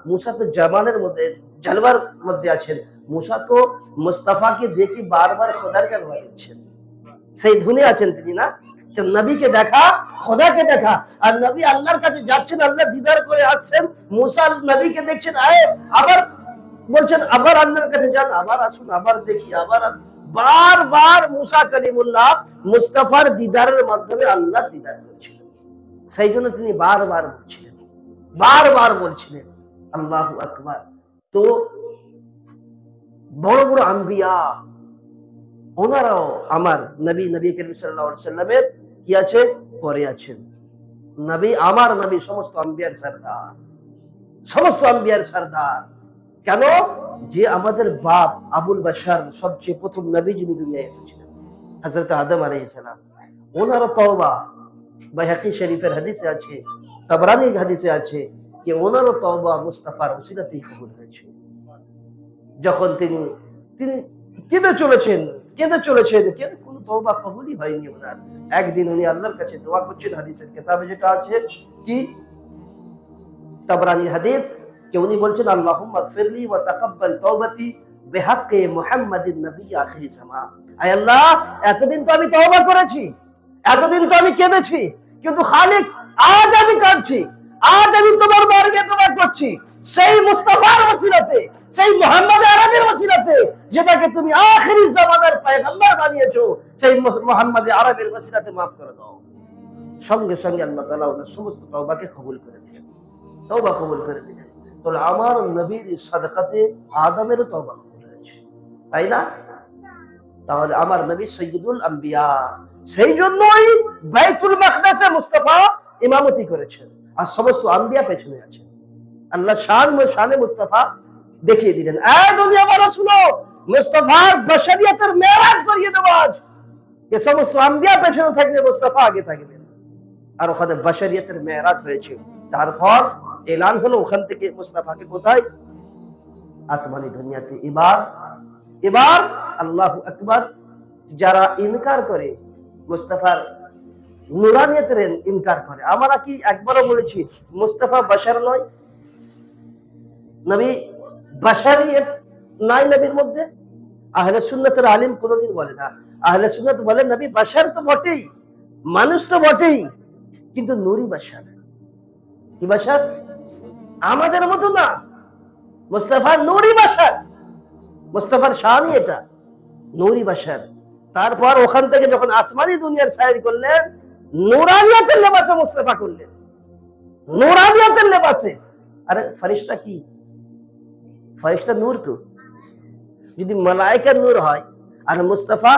মুসা তো জামানের মধ্যে, জলবার মধ্যে আছেন। মুসা তো মুস্তাফাকে দেখি বারবার খোদার কালমা দিচ্ছেন, সেই ধুনে আছেন তিনি না। নবীকে দেখা, খোদাকে দেখা, আর নবী আল্লাহর কাছে যাচ্ছেন, আল্লাহ দিদার করে আসছেন। মুসা নবীকে দেখছেন, আবার বলছেন আবার আল্লাহর কাছে যান, আবার আসুন, আবার দেখি, আবার বারবার মুসা কালিমুল্লাহ মুস্তাফার দিদারের মাধ্যমে আল্লাহ দিদার করছিলেন। সেই জন্য তিনি বারবার বলছিলেন আল্লাহু আকবার। তো বড় বড় আম্বিয়া, ওনারাও আমার নবী করিম সাল্লাল্লাহু আলাইহি সাল্লামের কি আছে, পরে আছেন। নবী আমার নবী সমস্ত আম্বিয়ার সরদার, সমস্ত আম্বিয়ার সরদার। কেন? যে আমাদের বাপ আবুল বাশার সবচেয়ে প্রথম নবী যিনি দুনিয়ায় এসেছিলেন, হযরত আদম আলাইহিস সালাম, ওনার তওবা বাইহাকি শরীফের হাদিসে আছে, তাবরানির হাদিসে আছে যে ওনার তওবা মুস্তাফার ওসিলাতেই কবুল হয়েছে। যখন তিনি কেঁদে চলেছেন, কিন্তু কোনো তওবা কবুলই হয়নি ওনার। একদিন উনি আল্লাহর কাছে দোয়া করছেন, হাদিসের কিতাবে যেটা আছে কি তাবরানির হাদিস, যে উনি বলছেন আল্লাহুম্মা গফিরলি ওয়া তাকাব্বাল তাওবাতি বিহাক্কি মুহাম্মাদিন নবী আখির জামা। আয় আল্লাহ, এতদিন তো আমি তওবা করেছি, এতদিন তো আমি কেঁদেছি, কিন্তু খালিক আজ আমি কাঁদছি, আজ আমি তোমার দরবারে দোয়া করছি সেই মুস্তাফার ওসিলাতে, সেই মুহাম্মদ আরবির ওসিলাতে, যেটাকে তুমি আখিরি জামানার পয়গম্বর বানিয়েছো, সেই মুহাম্মদ আরবির ওসিলাতে maaf করে দাও। সঙ্গে সঙ্গে আল্লাহ তাআলা ওনার সমস্ত তওবাকে কবুল করে দিলেন, তওবা কবুল করে দিলেন। তাহলে আমার নবীর সাদাকাতে আদমেরও তওবা কবুল হয়েছে, তাই না? তাহলে আমার নবী সৈয়দুল আম্বিয়া, সেই জন্যই বাইতুল মাকদাসে মুস্তাফা ইমামতি করেছেন, আর সমস্ত আম্বিয়া পেছনে আছেন। আল্লাহ শানে মুস্তাফা দেখিয়ে দিলেন, এই দুনিয়া বালা শুনো, মুস্তাফার বশরিয়তের মেরাজ করিয়ে দেব আজ। যে সমস্ত আম্বিয়া পেছনে থাকবে, মুস্তাফা আগে থাকবেন। আর ওখানে বশরিয়তের মেরাজ হয়েছে। তারপর এলান হলো ওখান থেকে মুস্তাফাকে কোথায়? আসমানি দুনিয়াতে। এবার আল্লাহু আকবার, যারা ইনকার করে মুস্তাফার নুরানিয়তের ইনকার করে, আমরা কি একবারও বলেছি মুস্তাফা বাশার নয়? নবী বাশারিয়ত নাই নবীর মধ্যে? আহলে সুন্নাতের আলিম কোনদিন বলে না। আহলে সুন্নাত বলে নবী বাশার তো বটেই, মানুষ তো বটেই, কিন্তু নূরি বাশার। কি বাশার? আমাদের মতো না, মুস্তাফা নূরি বাশার, মুস্তাফার শানই এটা, নূরি বাশার। তারপর ওখান থেকে যখন আসমানি দুনিয়ার সাইর করলেন, নূরানিয়তের লেবাসে মুস্তাফা করলেন, নূরানিয়তের লেবাসে। আরে ফেরেশতা কি? ফেরেশতা নূর তো। যদি মালায়েকা নূর হয় আর মুস্তাফা,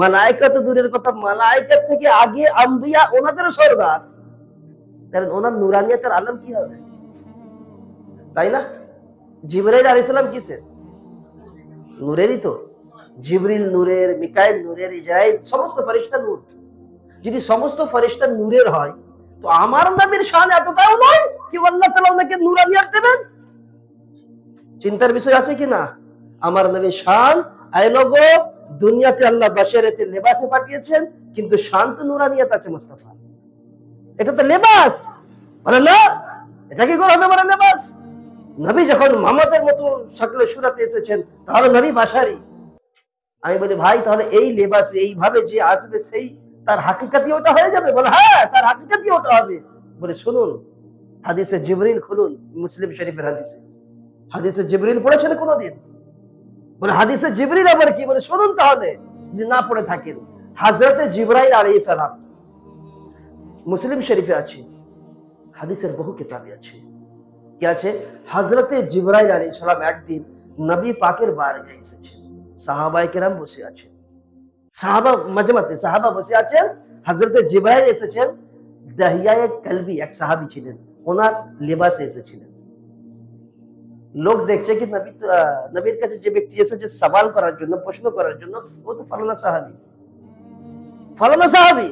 মালায়েকা তো দূরের কথা, মালায়েকার থেকে আগে আম্বিয়া, ওনাদেরও সরদার, তাহলে ওনার নূরানিয়তের আলম কি হবে, তাই না? জিবরাইল আলাইহিস সালাম কিসের? নূরেরই তো। জিবরিল নূরের, মিকাইল নূরের, ইসরাইল, সমস্ত ফেরেশতা নূর। যদি সমস্ত ফেরেশতা নূরের হয়, তো আমার নবীর শান এতটাও নয় কি আল্লাহ তাআলা ওনাকে নূরানিয়ত দেবেন? চিন্তার বিষয় আছে কি না? আমার নবীর শান আয় লোগো, দুনিয়াতে আল্লাহ বাশারিয়তের লেবাসে পাঠিয়েছেন, কিন্তু শান তো নূরানিয়ত আছে মুস্তাফা। এটা তো লেবাস, বলে না, এটা কি করে হতে পারে লেবাস? নবী যখন মুহাম্মদের মতো শক্লে সুরাতে এসেছেন, তাহলে নবী বাশারি। আমি বলি ভাই, তাহলে এই লেবাস এইভাবে যে আসবে, সেই তার হাকিকাতি ওটা হয়ে যাবে? বলে হ্যাঁ, তার হাকিকাতি ওটা হবে। বলে শুনুন, হাদিসে জিবরিল খুলুন, মুসলিম শরীফের হাদিসে। হাদিসে জিবরিল পড়েছেন কোনদিন? বলে হাদিসে জিবরিল আবার কি? বলে শুনুন তাহলে, যদি না পড়ে থাকেন। হযরতে জিবরাইল আলাইহিস সালাম, মুসলিম শরীফে আছে, হাদিসের বহু কিতাবে আছে। কি আছে? হযরতে জিবরাইল আলাইহিস সালাম একদিন নবী পাকের বারগাহে এসেছেন, সাহাবায়ে কেরাম বসে আছেন, সাহাবা বসে আছেন, হযরতে জিবরাইল এসেছেন। দাহিয়ায়ে কলবি এক সাহাবী ছিলেন, ওনার লেবাসে এসেছিলেন। লোক দেখছে কি নবীর কাছে যে ব্যক্তি এসেছে সওয়াল করার জন্য, প্রশ্ন করার জন্য, ও তো ফালানা সাহাবী।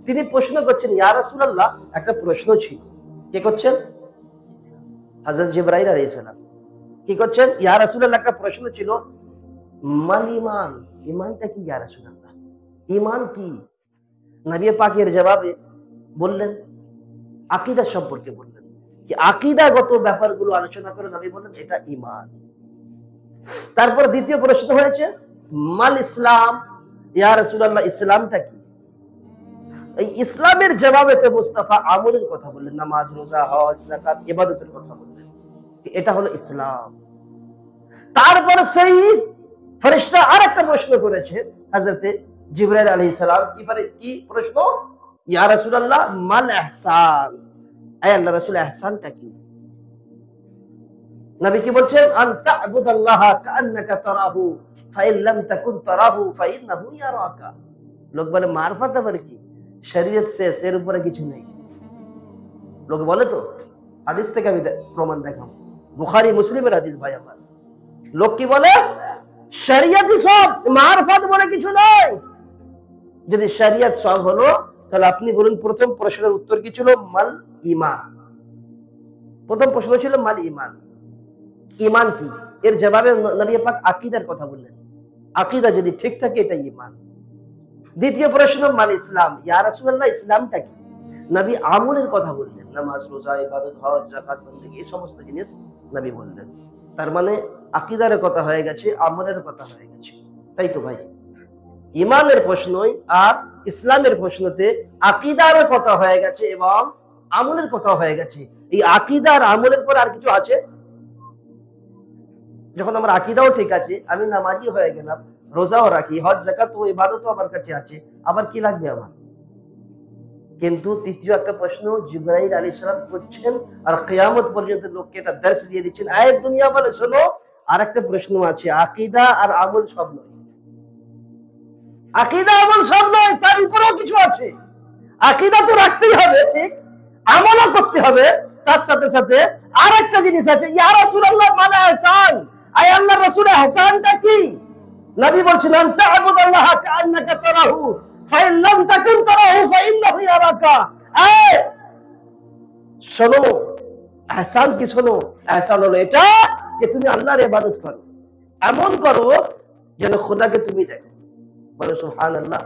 তিনি প্রশ্ন করছেন, ইয়া রাসূলুল্লাহ, একটা প্রশ্ন ছিল। কে করছেন? হযরত জিবরাইল আলাইহিস সালাম। কি করছেন? ইয়া রাসূলুল্লাহ, একটা প্রশ্ন ছিল, মাল ঈমান, ঈমানটা কি ইয়া রাসূলুল্লাহ? ঈমান কি? নবী পাকের জবাবে বললেন আকীদা সম্পর্কে বললেন, যে আকীদাগত ব্যাপারগুলো আলোচনা করে নবী বললেন এটা ঈমান। তারপর দ্বিতীয় প্রশ্ন হয়েছে, মাল ইসলাম, ইয়া রাসূলুল্লাহ, ইসলামটা কি? এই ইসলামের জবাবেতে মুস্তাফা আমলের কথা বললেন, নামাজ, রোজা, হজ, যাকাত, ইবাদতের কথা বললেন, এটা হলো ইসলাম। তারপর সেই ফেরেশতা আরেকটা প্রশ্ন করেছে হযরতে জিবরাইল আলাইহিস সালাম। কি প্রশ্ন? ইয়া রাসূলুল্লাহ, মাল ইহসান, আয় আল্লাহর রাসূল, ইহসানটা কি? নবী কি বলছেন, আন তা'বুদাল্লাহা কাআন্নাকা তারাহু ফাইন লাম তাকুন তারাহু ফাইন্নাহু ইয়ারাকা। লোক বলে মারফত আবার কি, শরীয়ত শেষ, এর উপরে কিছু নেই। লোক বলে তো, হাদিস থেকে আমি প্রমাণ দেখাবো, বুখারী মুসলিমের হাদিস ভাই আমার। লোক কি বলে, শরীয়তই সব, মারফত বলে কিছু নাই। যদি শরীয়ত সব হলো, তাহলে আপনি বলুন প্রথম প্রশ্নের উত্তর কি ছিল? মাল ঈমান। প্রথম প্রশ্ন ছিল মাল ঈমান, ঈমান কি? এর জবাবে নবী পাক আকীদার কথা বললেন। আকীদা যদি ঠিক থাকে এটা ঈমান। দ্বিতীয় প্রশ্ন মাল ইসলাম, ইয়া রাসূলুল্লাহ ইসলামটা কি? নবী আমলের কথা বললেন, নামাজ, রোজা, ইবাদত, হজ, যাকাত, বন্দেগী, এই সমস্ত জিনিস নবী বললেন। তার মানে আকীদার কথা হয়ে গেছে, আমলের কথা হয়ে গেছে, তাই তো ভাই? ঈমানের প্রশ্নই আর ইসলামের প্রশ্নতে আকীদার কথা হয়ে গেছে এবং আমলের কথা হয়ে গেছে। এই আকীদা আর আমলের পর আর কিছু আছে? যখন আমার আকীদাও ঠিক আছে, আমি নামাজি হয়ে গেলাম, রোজাও রাখি, হজ, যাকাত ও ইবাদতও আমার কাছে আছে, আবার কি লাগবে আমার? কিন্তু তৃতীয় একটা প্রশ্ন জিবরাইল আলাইহিস সালাম করছেন, আর কিয়ামত পর্যন্ত লোককে এটা দর্শ দিয়ে দিচ্ছেন, আয় দুনিয়া বলে শোনো, আর একটা প্রশ্ন আছে, আকীদা আর আমল সব নয়। আকীদা আমল সব নয়, তার উপরেও কিছু আছে। আকীদা তো রাখতেই হবে, ঠিক, আমলও করতে হবে, তার সাথে সাথে আর একটা জিনিস আছে। ইয়া রাসূলুল্লাহ মানে ইহসান, আয় আল্লাহর রাসূল, ইহসানটা কি? নবী বলছেন, আন তা'বুদাল্লাহা কাআন্নাকা তারাহু ফাইন লাম তাকুন তারাহু ফাইন্নাহু ইয়ারাকা। এই শোনো, ইহসান কি? শোনো, ইহসান হলো এটা যে তুমি আল্লাহর ইবাদত করো, এমন করো যেন খোদাকে তুমি দেখো। বলো সুবহানাল্লাহ।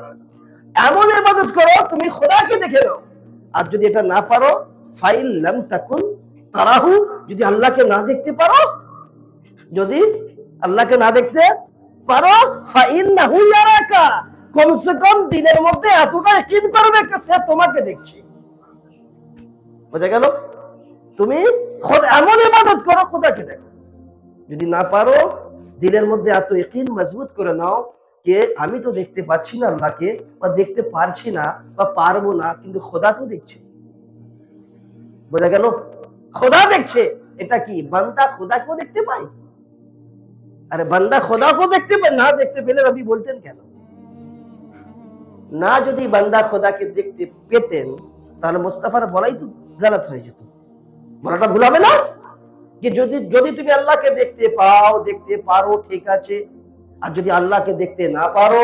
এমন ইবাদত করো তুমি খোদাকে দেখে নাও। আর যদি এটা না পারো, ফাইন লাম তাকুন তারাহু, যদি আল্লাহকে না দেখতে পারো, যদি আল্লাহকে না দেখতে পারো, ফাইন্নাহু ইয়ারাকা, কমসে কম দিনের মধ্যে এতটা ইয়াকিন করবে যে সে তোমাকে দেখছে। বোঝা গেল? তুমি এমন ইবাদত করো খোদাকে দেখো। যদি না পারো, দিলের মধ্যে এত ইয়াকিন মজবুত করে নাও যে আমি তো দেখতে পাচ্ছি না আল্লাহকে, বা দেখতে পারছি না, বা পারবো না, কিন্তু খোদা তো দেখছে। বোঝা গেল? খোদা দেখছে। এটা কি বান্দা খোদাকেও দেখতে পায়? আরে বান্দা খোদাকেও দেখতে পায়, না দেখতে পেলে নবী বলতেন কেন? না, যদি বান্দা খোদাকে দেখতে পেতেন, তাহলে মুস্তাফার বলাই তো গলত হয়ে যেত। বলাটা ভুল হবে না? যে যদি তুমি আল্লাহকে দেখতে পাও, দেখতে পারো, ঠিক আছে, আর যদি আল্লাহকে দেখতে না পারো,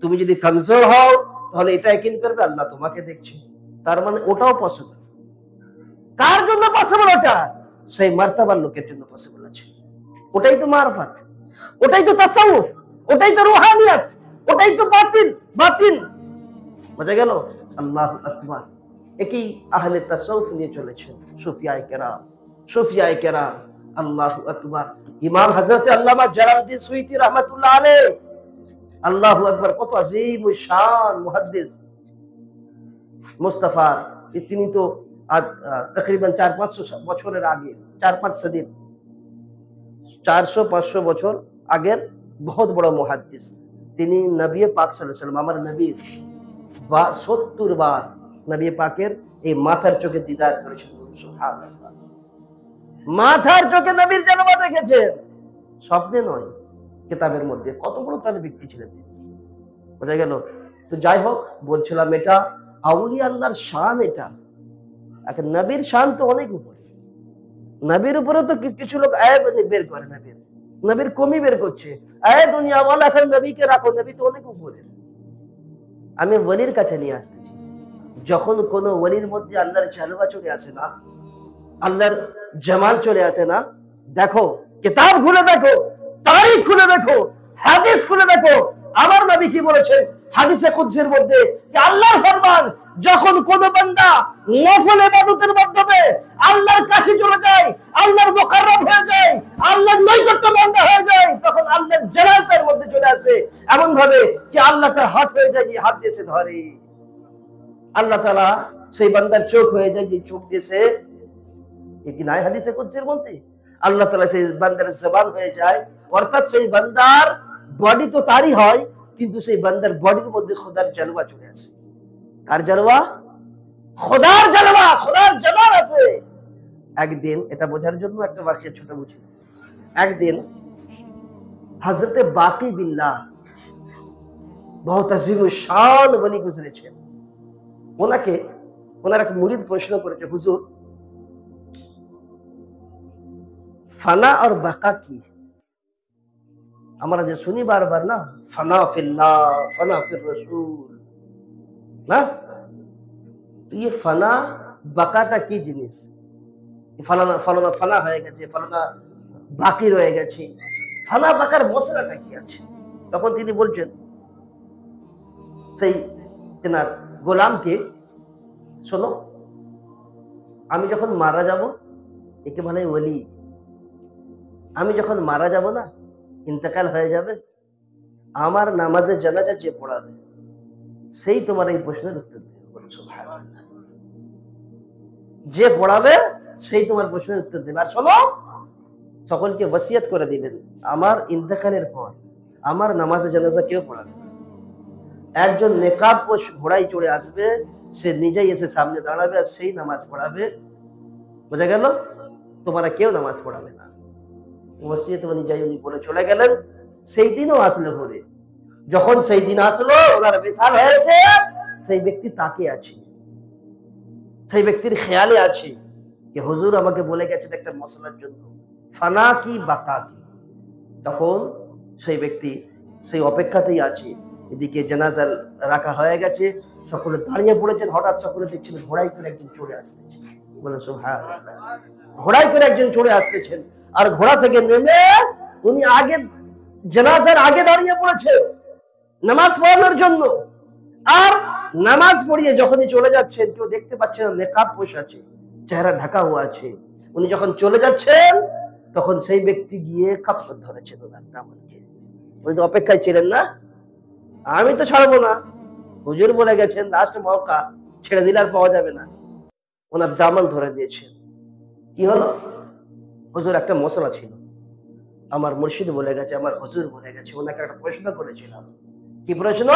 তুমি যদি কমজোর হও, তাহলে এটা ইয়াকিন করবে আল্লাহ তোমাকে দেখছে। তার মানে ওটাও পসিবল। কার জন্য পসিবল? ওটা সেই মার্তাবার লোকের জন্য পসিবল আছে। ওটাই তো মারফত, ওটাই তো তাসাউফ, ওটাই তো রুহানিয়াত, ওটাই তো বাতিন। বোঝা গেল? আল্লাহু আকবার। একই আহলে তাসাউফ নিয়ে চলেছেন সুফিয়ায়ে কেরাম। আল্লাহু আকবার। ইমাম হযরত আল্লামা জালালউদ্দিন সুয়ুতী রাহমাতুল্লাহ আলাইহি, আল্লাহু আকবার, কত আযীম ও শান মুহাদ্দিস মুস্তাফা। তিনি তো তকরিবান 400-500 বছরের আগে, 4-5 সদীর, 400-500 বছর আগের বহুত বড় মুহাদ্দিস। তিনি নবী পাক সাল্লাল্লাহু আলাইহি ওয়াসাল্লাম, আমার নবী 70 বার নবী পাকের এই মাথার চোখে দিদার করেছেন। সুবহানাল্লাহ। মাথার চোখে নবীর জানাজা দেখেছেন, স্বপ্নে নয়, কিতাবের মধ্যে। কত বড় তার ব্যক্তি ছিলেন তিনি। বোঝা গেল? তো যাই হোক, বলছিলাম এটা আউলিয়া আল্লাহর শান। এটা এখন নবীর শান তো অনেক উপরে। নবীর উপরে তো কিছু লোক আয়াত বের করে, নবীর কমি বের করছে, আয় দুনিয়া ওয়ালা এখন নবীকে রাখো, নবী তো অনেক উপরে। আমি ওলির কাছে নিয়ে আসতেছি, যখন কোন ওলির মধ্যে আল্লাহর জালওয়া চলে আসে না, আল্লাহর জামাল চলে আসে না, দেখো কিতাব খুলে দেখো, তারিখ খুলে দেখো, হাদিস খুলে দেখো, আমার নবী কি বলেছেন হাদিসে কুদসির মধ্যে, যে আল্লাহর ফরমান, যখন কোন বান্দা নফল ইবাদতের মাধ্যমে আল্লাহর কাছে চলে যায়, আল্লাহর মুকাররব হয়ে যায়, আল্লাহর নৈকট্য বান্দা হয়ে যায়, তখন আল্লাহর জালাল তার মধ্যে চলে আসে, এমন ভাবে যে আল্লাহ তার হাত হয়ে যায়, যে হাত দিয়ে ধরে। আল্লাহ তাআলা সেই বান্দার চোখ হয়ে যায়, যে চোখ দিয়ে এটি নাই হাদিসে কুদসির মধ্যে। আল্লাহ তাআলা সেই বান্দার জবান হয়ে যায়, অর্থাৎ সেই বান্দার বডি তো তারই হয়, কিন্তু সেই বান্দার বডির মধ্যে খোদার জালওয়া চলে আসে। কার জালওয়া? খোদার জালওয়া, খোদার জামাল আছে। একদিন, এটা বোঝার জন্য একটা বাক্যের ছোট বুঝি, একদিন হযরতে বাকি বিল্লাহ বহুত আজিম শান বলি গুজরেছেন, ওনাকে ওনার এক মুরিদ প্রশ্ন করেছে, হুজুর ফানা আর বাকা কি? আমরা যে শুনি বারবার না, ফানা ফিল্লাহ, ফানা ফির রাসূল, না? তো এই ফানা বাকাটা কি জিনিস? ফালানা ফালানা ফানা হয়ে গেছে, ফালানা বাকি রয়ে গেছে, ফানা বাকার মশলাটা কি আছে? তখন তিনি বলছেন সেই তেনার গোলামকে, শোনো, আমি যখন মারা যাব, একে বলে ওলি, আমি যখন মারা যাব না, ইন্তেকাল হয়ে যাবে, আমার নামাজে জানাজা যে পড়াবে সেই তোমার এই প্রশ্নের উত্তর দেবে। সুবহানাল্লাহ। যে পড়াবে সেই তোমার প্রশ্নের উত্তর দেবে। আর শোনো, সকলকে ওসিয়ত করে দিলেন, আমার ইন্তেকালের পর আমার নামাজে জানাজা কেউ পড়াবে না। একজন নেকাব পোশ ঘোড়ায় চড়ে আসবে, সে নিজেই এসে সামনে দাঁড়াবে আর সেই নামাজ পড়াবে। বোঝা গেল? তোমরা কেউ নামাজ পড়াবে না। ওসিয়ত অনুযায়ী উনি বলে চলে গেলেন। সেই দিনও আসলো ঘুরে। যখন সেই দিন আসলো, ওনার বিশাল হয়েছে, সেই ব্যক্তি তাকে আছে, সেই ব্যক্তির খেয়ালে আছে যে হুজুর আমাকে বলে গেছেন একটা মশলার জন্য, ফানা কি বাকা কি। তখন সেই ব্যক্তি সেই অপেক্ষাতেই আছে। এদিকে জানাজা রাখা হয়ে গেছে, সকলে দাঁড়িয়ে পড়েছেন। হঠাৎ সকলে দেখছেন ঘোড়ায় করে একজন চড়ে আসতেছে। বলে সুবহানাল্লাহ। ঘোড়ায় করে একজন চড়ে আসতেছেন, আর ঘোড়া থেকে নেমে উনি আগে জানাজার আগে দাঁড়িয়ে পড়েছে নামাজ পড়ানোর জন্য। আর নামাজ পড়িয়ে যখনই চলে যাচ্ছেন, কেউ দেখতে পাচ্ছে না, নেকাব পোশ আছে, চেহারা ঢাকা হওয়া আছে। উনি যখন চলে যাচ্ছেন, তখন সেই ব্যক্তি গিয়ে কাপড় ধরেছেন ওনার দামানকে। উনি তো অপেক্ষায় ছিলেন না, আমি তো ছাড়বো না, হুজুর বলে গেছেন লাস্ট মৌকা, ছেড়ে দিলে আর পাওয়া যাবে না। ওনার দামান ধরে দিয়েছেন। কি হলো? হুজুর একটা মশলা ছিল, আমার মুর্শিদ বলে গেছে, আমার হুজুর বলে গেছে। ওনাকে একটা প্রশ্ন করেছিলাম। কি প্রশ্ন?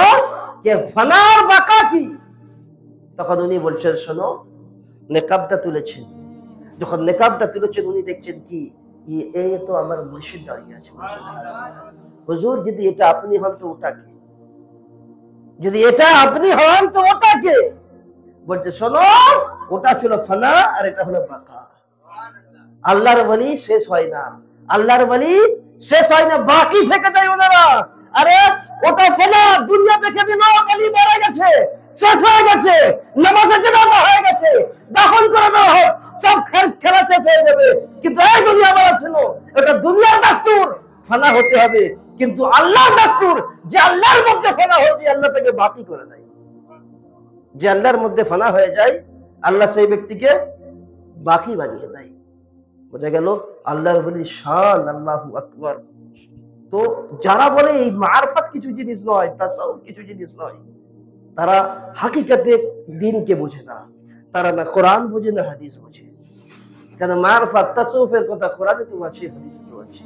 কে ফানার বাকা কি? তখন উনি বলছেন, শোনো, নেকাবটা তুলেছেন। যখন নেকাবটা তুলেছেন, উনি দেখছেন কি, এই তো আমার মুর্শিদ দাঁড়িয়ে আছে। হুজুর যদি এটা আপনি হন তো ওটাকে, যদি এটা আপনি হন তো ওটাকে। বলছে শোনো, ওটা ছিল ফানা আর এটা হলো বাকা। আল্লাহর ওলি শেষ হয় না, আল্লাহর ওলি শেষ হয় না, বাকি থেকে যায় ওনারা। আরে ওটা ফানা, দুনিয়া দেখে দিল, ওলি মারা গেছে, শেষ হয়ে গেছে, নামাজে জানাজা হয়ে গেছে, দাফন করে দেওয়া হোক, সব খেলা শেষ হয়ে যাবে। কিন্তু এই দুনিয়া মারা ছিল, এটা দুনিয়ার দাস্তুর, ফানা হতে হবে। কিন্তু আল্লাহর দাস্তুর, যে আল্লাহর মধ্যে ফানা হয়ে যায়, আল্লাহ তাকে বাকি করে দেয়। যে আল্লাহর মধ্যে ফানা হয়ে যায়, আল্লাহ সেই ব্যক্তিকে বাকি বানিয়ে দেয়। বোঝা গেল আল্লাহর বলি শান, আল্লাহু আকবার। তো যারা বলে এই মারফত কিছু জিনিস নয়, তাসাউফ কিছু জিনিস নয়, তারা হাকিকাতে দ্বীনকে বোঝে না। তারা না কোরআন বোঝে না হাদিস বোঝে। কারণ মারফত তাসাউফের কথা কোরআনে তো আছে, হাদিসে তো আছে।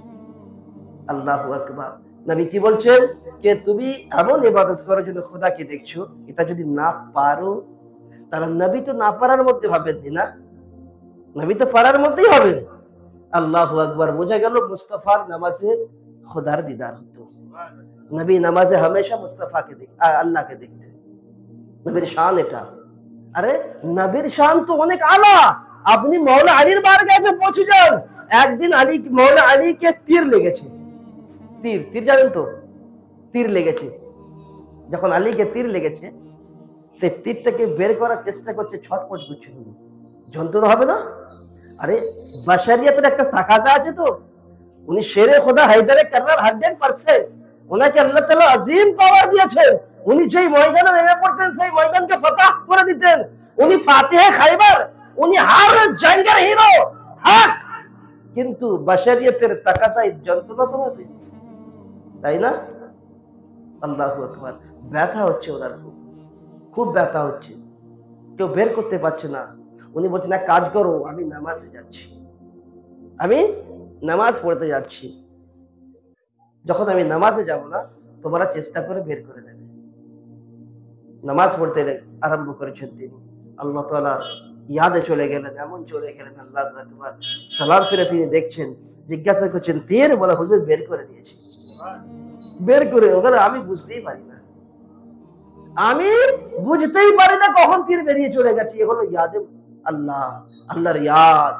আল্লাহু আকবার। নবী কি বলছেন? যে তুমি এমন ইবাদত করো যেন খোদাকে দেখছো। এটা যদি না পারো, তাহলে নবী তো না পারার মধ্যে হবেন না, নবী তো পারার মধ্যেই হবেন। আল্লাহু আকবার। বোঝা গেল মুস্তাফার নামাজে খোদার দিদার হতো। নবী নামাজে হামেশা মুস্তাফাকে আল্লাহকে দেখতেন। নবীর শান এটা। আরে নবীর শান তো অনেক আলা। আপনি মৌলা আলীর বারগাহে পৌঁছে যান। একদিন মৌলা আলীকে তীর লেগেছে। তীর জানেন তো? তীর লেগেছে। যখন আলীকে তীর লেগেছে, সেই তীরটাকে বের করার চেষ্টা করছে, ছটফট করছে। যন্ত্রণা হবে না? আরে বাশারিয়াতের একটা তাকাজা আছে তো। উনি শেরে খোদা হায়দারে কাররার 100%। ওনাকে আল্লাহ তাআলা আজিম পাওয়ার দিয়েছেন। উনি যেই ময়দানে নেমে পড়তেন, সেই ময়দানকে ফাতাহ করে দিতেন। উনি ফাতিহে খাইবার, উনি হার জাঙ্গের হিরো, হক। কিন্তু বাশারিয়াতের তাকাজায় যন্ত্রণা তো হবে, তাই না? আল্লাহু আকবার। ব্যথা হচ্ছে ওনার, খুব ব্যথা হচ্ছে, কেউ বের করতে পারছে না। উনি বলছেন এক কাজ করো, আমি নামাজে যাচ্ছি, আমি নামাজ পড়তে যাচ্ছি। যখন আমি নামাজে যাব না, তোমরা চেষ্টা করে বের করে দেবে। নামাজ পড়তে আরম্ভ করেছেন তিনি। আল্লাহ তাআলা ইয়াদে চলে গেলেন, এমন চলে গেলেন, আল্লাহু আকবার। সালাম ফিরে তিনি দেখছেন, জিজ্ঞাসা করছেন তীর, বলে হুজুর বের করে দিয়েছি। বের করে, ওখানে আমি বুঝতেই পারি না, আমি বুঝতেই পারি না কখন তীর বেরিয়ে চলে গেছে। এ হলো ইয়াদে আল্লাহ, আল্লাহর ইয়াদ।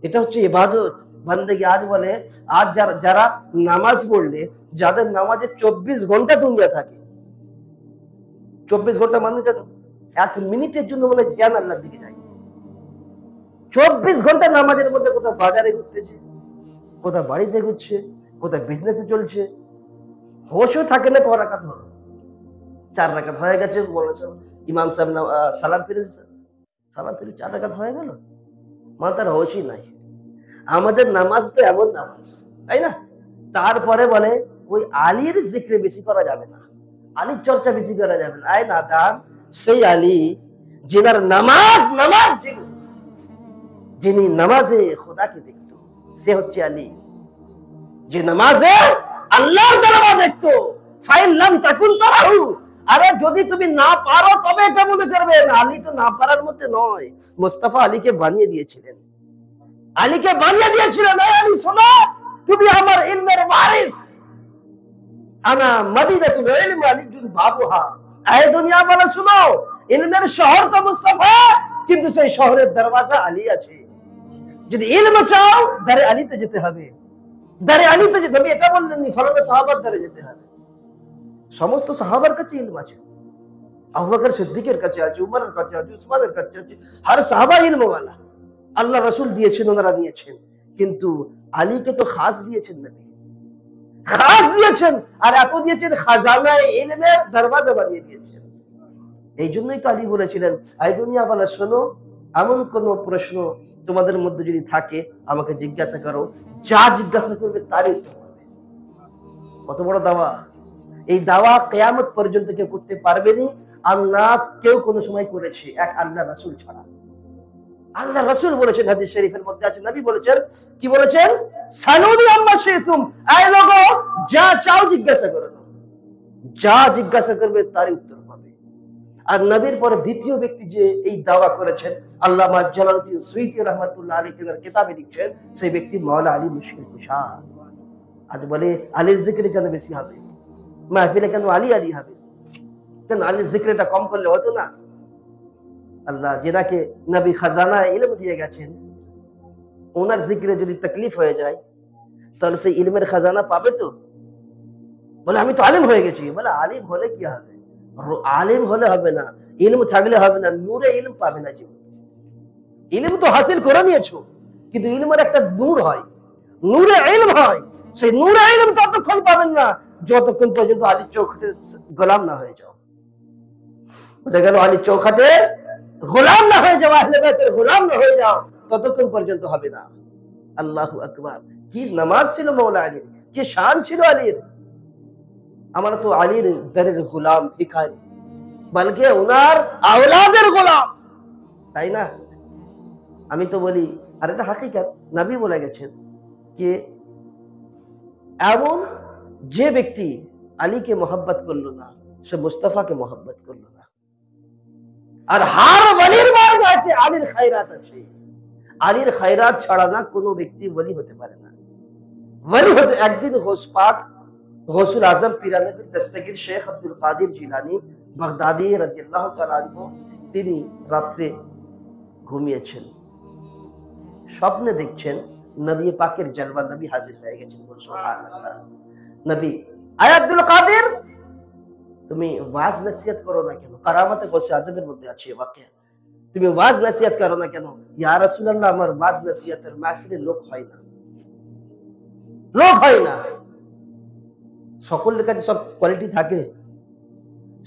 এটা হচ্ছে ইবাদত, বান্দেগি। আজ বলে, আজ যারা নামাজ পড়লে, যাদের নামাজে 24 ঘন্টা দুনিয়া থাকে, 24 ঘন্টা মানে জানো, 1 মিনিটের জন্য বলে জ্ঞান আল্লাহর দিকে যায়। 24 ঘন্টা নামাজের মধ্যে কোথাও বাজারে ঘুরতেছে, কোথাও বাড়িতে ঘুরছে, কোথাও বিজনেসে চলছে, হোশও থাকে না। ক রাকাত হলো? 4 রাকাত হয়ে গেছে, ইমাম সাহেব সালাম ফিরেছে, সালাম ফিরে 4 রাকাত হয়ে গেল, মানে তার হোশই নাই। আমাদের নামাজ তো এমন নামাজ, তাই না? তারপরে বলে ওই আলীর জিক্রে বেশি করা যাবে না, আলীর চর্চা বেশি করা যাবে না। আয় নাদান, সেই আলী যিনার নামাজ নামাজ ছিল, যিনি নামাজে খোদাকে দেখত, সে হচ্ছে আলী। যে নামাজে আল্লাহর জালাবা দেখতো। ফাইন লাম তাকুন তারাহু, আরে যদি তুমি না পারো তবে এটা মনে করবে। আলী তো না পারার মধ্যে নয়, মুস্তাফা আলীকে বানিয়ে দিয়েছিলেন, আলীকে বানিয়ে দিয়েছিলেন। আলী শোনো, তুমি আমার ইলমের ওয়ারিস, আনা মদিনাতুল ইলম আলীজুন বাবুহা। এই দুনিয়া বলে শুনো, ইলমের শহর তো মুস্তাফা, কিন্তু সেই শহরের দরওয়াজা আলী আছে। যদি ইলম চাও, দারে আলীতে যেতে হবে, দারে আলীতে যেতে হবে। এটা বললেন নি ফলানা সাহাবার দারে যেতে হবে। সমস্ত সাহাবার কাছে ইলম আছে, আবু বকর সিদ্দিকের কাছে আছে, উমরের কাছে আছে, উসমানের কাছে আছে। হর সাহাবা ইলমওয়ালা, আল্লাহ রাসূল দিয়েছেন, ওনারা নিয়েছেন। কিন্তু আলীকে তো খাস দিয়েছেন নবী, খাস দিয়েছেন। আর এত দিয়েছেন, খাজানায়ে ইলমের দরওয়াজা বানিয়ে দিয়েছেন। এই জন্যই তো আলী বলেছিলেন, এই দুনিয়া বলা শোনো, এমন কোন প্রশ্ন তোমাদের মধ্যে যদি থাকে আমাকে জিজ্ঞাসা করো, যা জিজ্ঞাসা করবে তারই উত্তর পাবে। কত বড় দাওয়া! এই দাওয়া কিয়ামত পর্যন্ত কেউ করতে পারবে না, আল্লাহ কেউ কোনো সময় করেছে এক আল্লাহ রাসূল ছাড়া। আল্লাহ রাসূল বলেছেন, হাদিস শরীফের মধ্যে আছে, নবী বলেছেন, কি বলেছেন? সালুনি আম্মা শিতুম, এই লোগো যা চাও জিজ্ঞাসা করো, যা জিজ্ঞাসা করবে তারই উত্তর পাবে। আর নবীর পরে দ্বিতীয় ব্যক্তি যে এই দাওয়া করেছেন, আল্লামা জালালউদ্দিন সুয়ুতী রাহমাতুল্লাহ আলাইহি তার কিতাবে লিখছেন, সেই ব্যক্তি মাওলা আলী মুশকিল কুশা। আজ বলে আলীর জিকির কেন বেশি হবে, মাহফিলে কেন আলী আলী হবে, কেন আলীর জিকিরটা কম করলে হতো না? আল্লাহ যেনাকে নবী খাজানা ইলম দিয়ে গেছেন, ওনার জিকিরে যদি তাকলিফ হয়ে যায়, তাহলে সেই ইলমের খাজানা পাবে তো? বলে আমি তো আলিম হয়ে গেছি। বলে আলিম হলে কি হবে? আলিম হলে হবে না, ইলম থাকলে হবে না, নূরে ইলম পাবে না। জীবন ইলম তো হাসিল করে নিয়েছো, কিন্তু ইলমের একটা নূর হয়, নূরে ইলম হয়। সেই নূরে ইলম ততক্ষণ পাবেন না যতক্ষণ পর্যন্ত আলীর চৌখাটের গোলাম না হয়ে যাও। বুঝা গেল? আলীর চৌখাটে গোলাম না হয়ে যাও, আহলে বাইতের গোলাম না হয়ে যাও, ততক্ষণ পর্যন্ত হবে না। আল্লাহু আকবার! কি নামাজ ছিল মৌলা আলীর, কি শান ছিল আলীর। আমরা তো আলীর দরের গোলাম, ভিখারি, বলকে ওনার আওলাদের গোলাম, তাই না? আমি তো বলি, আর এটা হাকিকত, নবী বলে গেছেন যে এমন যে ব্যক্তি আলীকে মোহাব্বত করলো না, সে মুস্তাফাকে মোহাব্বত করলো না। আর হার ওলির বারগাতে আলীর খায়রাত আছে। আলীর খায়রাত ছাড়া না কোনো ব্যক্তি ওলি হতে পারে না। ওলি হতে একদিন গৌস পাক, গৌসুল আজম পীরানবীর দস্তগীর শেখ আব্দুল কাদির জিলানী বাগদাদি রাদিয়াল্লাহু তাআলা আনহু, তিনি রাত্রে ঘুমিয়েছেন, স্বপ্নে দেখছেন নবী পাকের জলওয়া নবী হাজির হয়ে গেছেন। সুবহানাল্লাহ! নবী, আয় আব্দুল কাদের, তুমি ওয়াজ নসিহত করো না কেন? কারামাতে গৌসে আজমের মধ্যে আছে ওয়াকিয়া। তুমি ওয়াজ নসিহত করো না কেন? ইয়া রাসূলুল্লাহ, আমার ওয়াজ নসিহতের মাহফিলে লোক হয় না, লোক হয় না। সকলের কাছে সব কোয়ালিটি থাকে?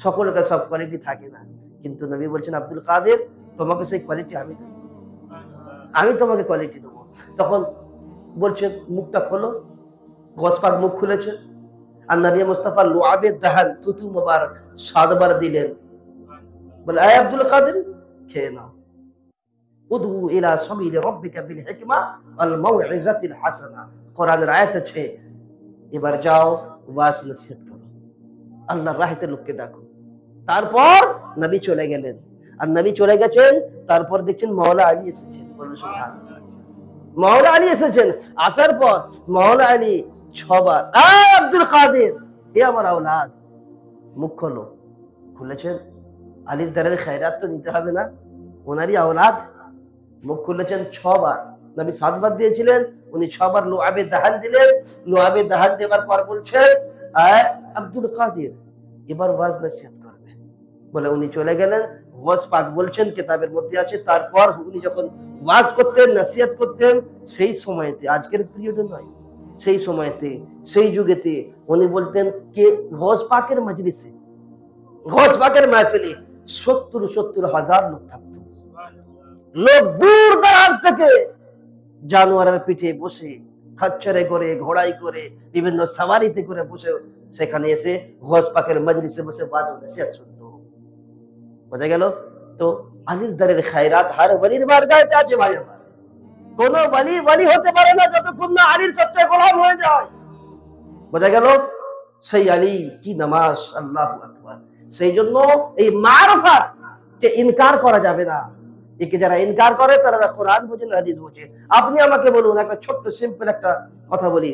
সকলের কাছে সব কোয়ালিটি থাকে না। কিন্তু নবী বলছেন, আব্দুল কাদের, তোমাকে সেই কোয়ালিটি আমি দেব, আমি তোমাকে কোয়ালিটি দেবো। তখন বলছেন, মুখটা খোলো। গৌস পাক মুখ খুলেছেন, আর নবী মুস্তাফা লুআবে দাহান, থুতু মুবারক 7 বার দিলেন। বলে, আয় আব্দুল কাদের, খেয়ে নাও। উদু ইলা সাবিলি রাব্বিকা বিল হিকমা ওয়াল মাউইজাতিল হাসানা, কোরআনের আয়াত আছে। এবার যাও, ওয়াজ নসিহত করো, আল্লাহর রাহেতে লোককে ডাকো। তারপর নবী চলে গেলেন। আর নবী চলে গেছেন, তারপর দেখছেন মাওলা আলী এসেছেন। বলুন সুবহানাল্লাহ। মাওলা আলী এসেছেন, আসার পর মাওলা আলী 6 বার আব্দুল কাদের, এ আমার আওলাদ, মুখ খোলো। খুলেছেন, আলীর দ্বারের খেরাত তো নিতে হবে না, ওনারই আওলাদ। মুখ খুলেছেন 6 বার। নবী 7 বার দিয়েছিলেন, উনি 6 বার লুআবে দাহান দিলেন। লুআবে দাহান দেওয়ার পর বলছেন আব্দুল কাদের এবার ওয়াজ নসিহত করবে। বলে উনি চলে গেলেন। গৌস পাক বলছেন, কিতাবের মধ্যে আছে, তারপর উনি যখন ওয়াজ করতেন, নসিহত করতেন, সেই সময়তে, আজকের পিরিয়ডে নয়, সেই সময়তে, সেই যুগেতে উনি বলতেন যে গৌস পাকের মজলিসে, গৌস পাকের মাহফিলে 70 হাজার লোক থাকতো। লোক দূর দরাজ থেকে জানোয়ারের পিঠে বসে, খচ্চরে করে, ঘোড়াই করে, বিভিন্ন সাওয়ারিতে করে বসে সেখানে এসে গৌস পাকের মজলিসে বসে ওয়াজ ও নসিহত শুনতো। বোঝা গেল? তো আলীর দ্বারের খায়রাত হার ওলির বারগাহে আছে ভাই আমার। কোন ওলি হতে পারে না যতক্ষণ না আলীর সচ্চা গোলাম হয়ে যায়। বোঝা গেল? সেই আলী কি নামাজ, আল্লাহু আকবার। সেই জন্য এই মারফত কে ইনকার করা যাবে না। একে যারা ইনকার করে তারা কোরআন বোঝে না, হাদিস বোঝে। আপনি আমাকে বলুন, একটা ছোট্ট সিম্পল একটা কথা বলি,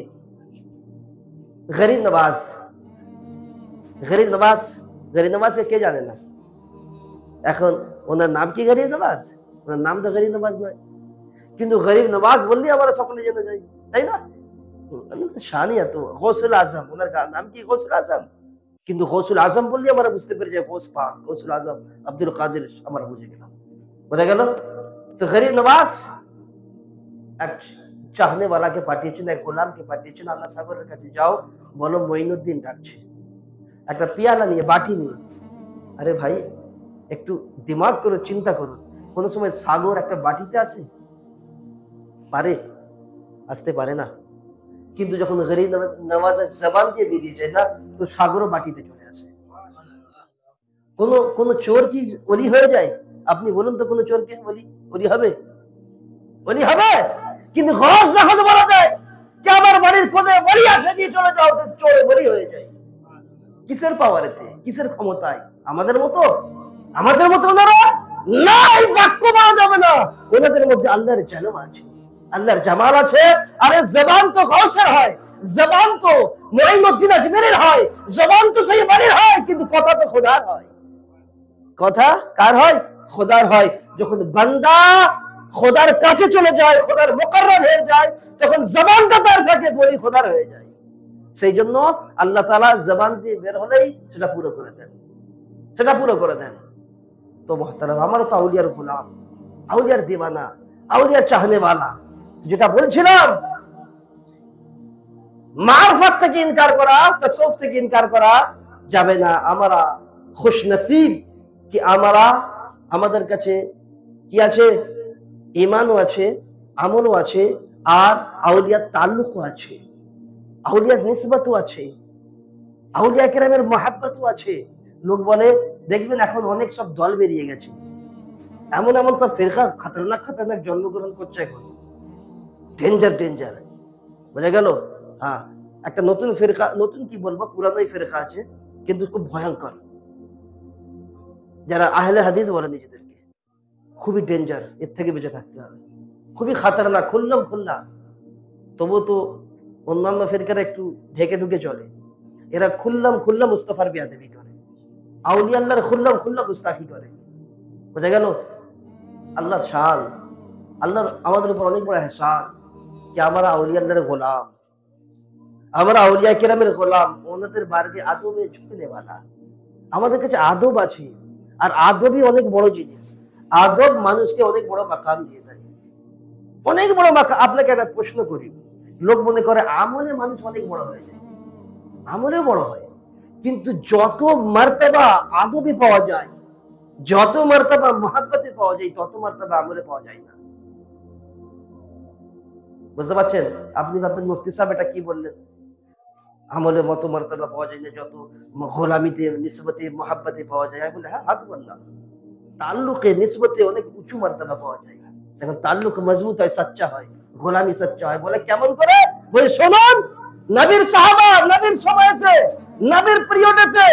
গরিব নওয়াজ, গরিব নওয়াজ, গরিব নওয়াজকে কে জানে না? এখন ওনার নাম কি গরিব নওয়াজ? ওনার নাম তো গরিব নওয়াজ নয়, কিন্তু গরিব নওয়াজ বললে আমরা সকলে জেনে যাই, তাই না? শানি এত, গৌসুল আজম, ওনার নাম কি গৌসুল আজম, কিন্তু গৌসুল আজম বললে আমরা বুঝতে পেরে যাই গৌস পাক, গৌসুল আজম আব্দুল কাদের, আমরা বুঝে গেলাম। বোঝা গেল? তো গরিব নওয়াজ এক চাহনে ওয়ালাকে পাঠিয়েছেন, এক গোলামকে পাঠিয়েছেন, আল্লাহ সাগরের কাছে যাও, বলো মঈনুদ্দিন ডাকছে, একটা পিয়ালা নিয়ে, বাটি নিয়ে। আরে ভাই, একটু দিমাগ করে চিন্তা করুন, কোন সময় সাগর একটা বাটিতে আসে? পারে? আসতে পারে না। কিন্তু যখন গরিব নওয়াজের জবান দিয়ে বেরিয়ে যায় না, তো সাগরও বাটিতে চলে আসে। কোন চোর কি ওলি হয়ে যায়? আপনি বলুন তো, কোন চোরকে ওলি হবে? ওলি হবে? কিন্তু গৌস যখন বলা যায় যে আমার বাড়ির কোণে ওলি আছে, দিয়ে চলে যাও, তো চোর ওলি হয়ে যায়। কিসের পাওয়ারেতে, কিসের ক্ষমতায়? আমাদের মতো ওনারা না, এই বাক্য বলা যাবে না। ওনাদের মধ্যে আল্লাহর জালাল আছে, আল্লাহর জামাল আছে। আরে জবান তো গৌসের হয়, জবান তো মুঈনুদ্দিন আজমেরের হয়, জবান তো সেই বাড়ির হয়, কিন্তু কথা তো খোদার হয়। কথা কার হয়? খোদার হয়। যখন বান্দা খোদার কাছে চলে যায়, খোদার মুকাররব হয়ে যায়, তখন জবানটা তার থাকে বলি খোদার হয়ে যায়। সেই জন্য আল্লাহ তাআলা জবান দিয়ে বের হলেই সেটা পুরো করে দেন, সেটা পুরো করে দেন। তো মুহতারাম, আমারও তো আউলিয়ার গোলাম, আউলিয়ার দিওয়ানা, আউলিয়ার চাহনেওয়ালা। যেটা বলছিলাম, মারফত থেকে ইনকার করা, তাসাউফ থেকে ইনকার করা যাবে না। আমরা খুশ নসিব কি আমাদের কাছে কি আছে? ঈমানও আছে, আমলও আছে, আর আউলিয়ার তাল্লুকও আছে, আউলিয়ার নিসবতও আছে, আউলিয়া কেরামের মহাব্বতও আছে। লোক বলে, দেখবেন এখন অনেক সব দল বেরিয়ে গেছে, এমন সব ফিরকা খতরনাক জন্মগ্রহণ করছে এখন, ডেঞ্জার। বোঝা গেল? হ্যাঁ, একটা নতুন ফিরকা, নতুন কি বলবো, পুরানোই ফিরকা আছে, কিন্তু খুব ভয়ঙ্কর। যারা আহলে হাদিস বলে নিজেদেরকে, খুবই ডেঞ্জার, এর থেকে বেঁচে থাকতে হবে, খুবই খাতারনাক, খুল্লা। তবু তো অন্যান্য ফিরকারা একটু ঢেকে ঢুকে চলে, এরা খুল্লাম মুস্তাফার বিয়াদবি করে, আউলিয়া আল্লাহর খুল্লাম গুস্তাখি করে। বোঝা গেল? আল্লাহর শান, আল্লাহর আমাদের উপর অনেক বড় ইহসান যে আমরা আউলিয়া আল্লাহর গোলাম, আমরা আউলিয়া কেরামের গোলাম, ওনাদের বারগে আদবে ঝুঁকনে वाला। আমাদের কাছে আদব আছে, আর আদবই অনেক বড় জিনিস। আদব মানুষকে অনেক বড় মাকাম দিয়ে দেয়, অনেক বড় মাকাম। আপনাকে একটা প্রশ্ন করি, লোক মনে করে আমলে মানুষ অনেক বড় হয়ে যায়, আমলে বড় হয়, কিন্তু যত মার্তবা আদবে পাওয়া যায়, যত মার্তবা মুহাব্বতে পাওয়া যায়, তত মার্তবা আমলে পাওয়া যায় না। বুঝতে পারছেন? আপনি ভাববেন মুফতি সাহেব এটা কি বললেন, আমলে মত মার্তবা পাওয়া যায় না, যত গোলামিতে নিসবতে মুহাব্বতে পাওয়া যায়। আমি বলি হ্যাঁ, হাত বললাম, তাল্লুকে নিসবতে অনেক উঁচু মার্তবা পাওয়া যায়। এখন তাল্লুক মজবুত হয়, সচ্চা হয়, গোলামি সচ্চা হয়। বলে কেমন করে? বলে শুনুন, নবীর সাহাবা, নবীর সময়তে, নবীর পিরিয়ডেতে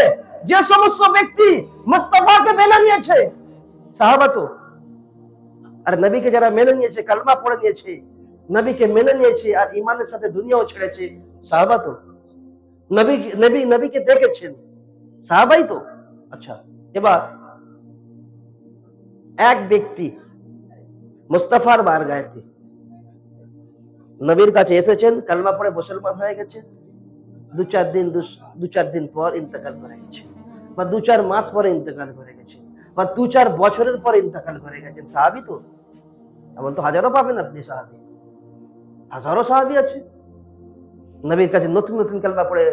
যে সমস্ত ব্যক্তি মুস্তাফাকে মেনে নিয়েছে, সাহাবা তো। আর নবীকে যারা মেনে নিয়েছে, কালমা পড়ে নিয়েছে, নবীকে মেনে নিয়েছে আর ইমানের সাথে দুনিয়াও ছেড়েছে, সাহাবা তো। নবীকে দেখেছেন, সাহাবাই তো। আচ্ছা, এবার এক ব্যক্তি মুস্তাফার বারগাহে নবীর কাছে এসেছেন, কালমা পড়ে মুসলমান হয়ে গেছে, দু চার দিন পর ইন্তেকাল করে গেছে, বা 2-4 মাস পরে ইন্তেকাল করে গেছে, বা 2-4 বছরের পরে ইন্তেকাল করে গেছেন, সাহাবী তো। এমন তো হাজারো পাবেন আপনি, সাহাবী হাজারো সাহাবী আছে নবীর কাছে নতুন নতুন কালমা পড়ে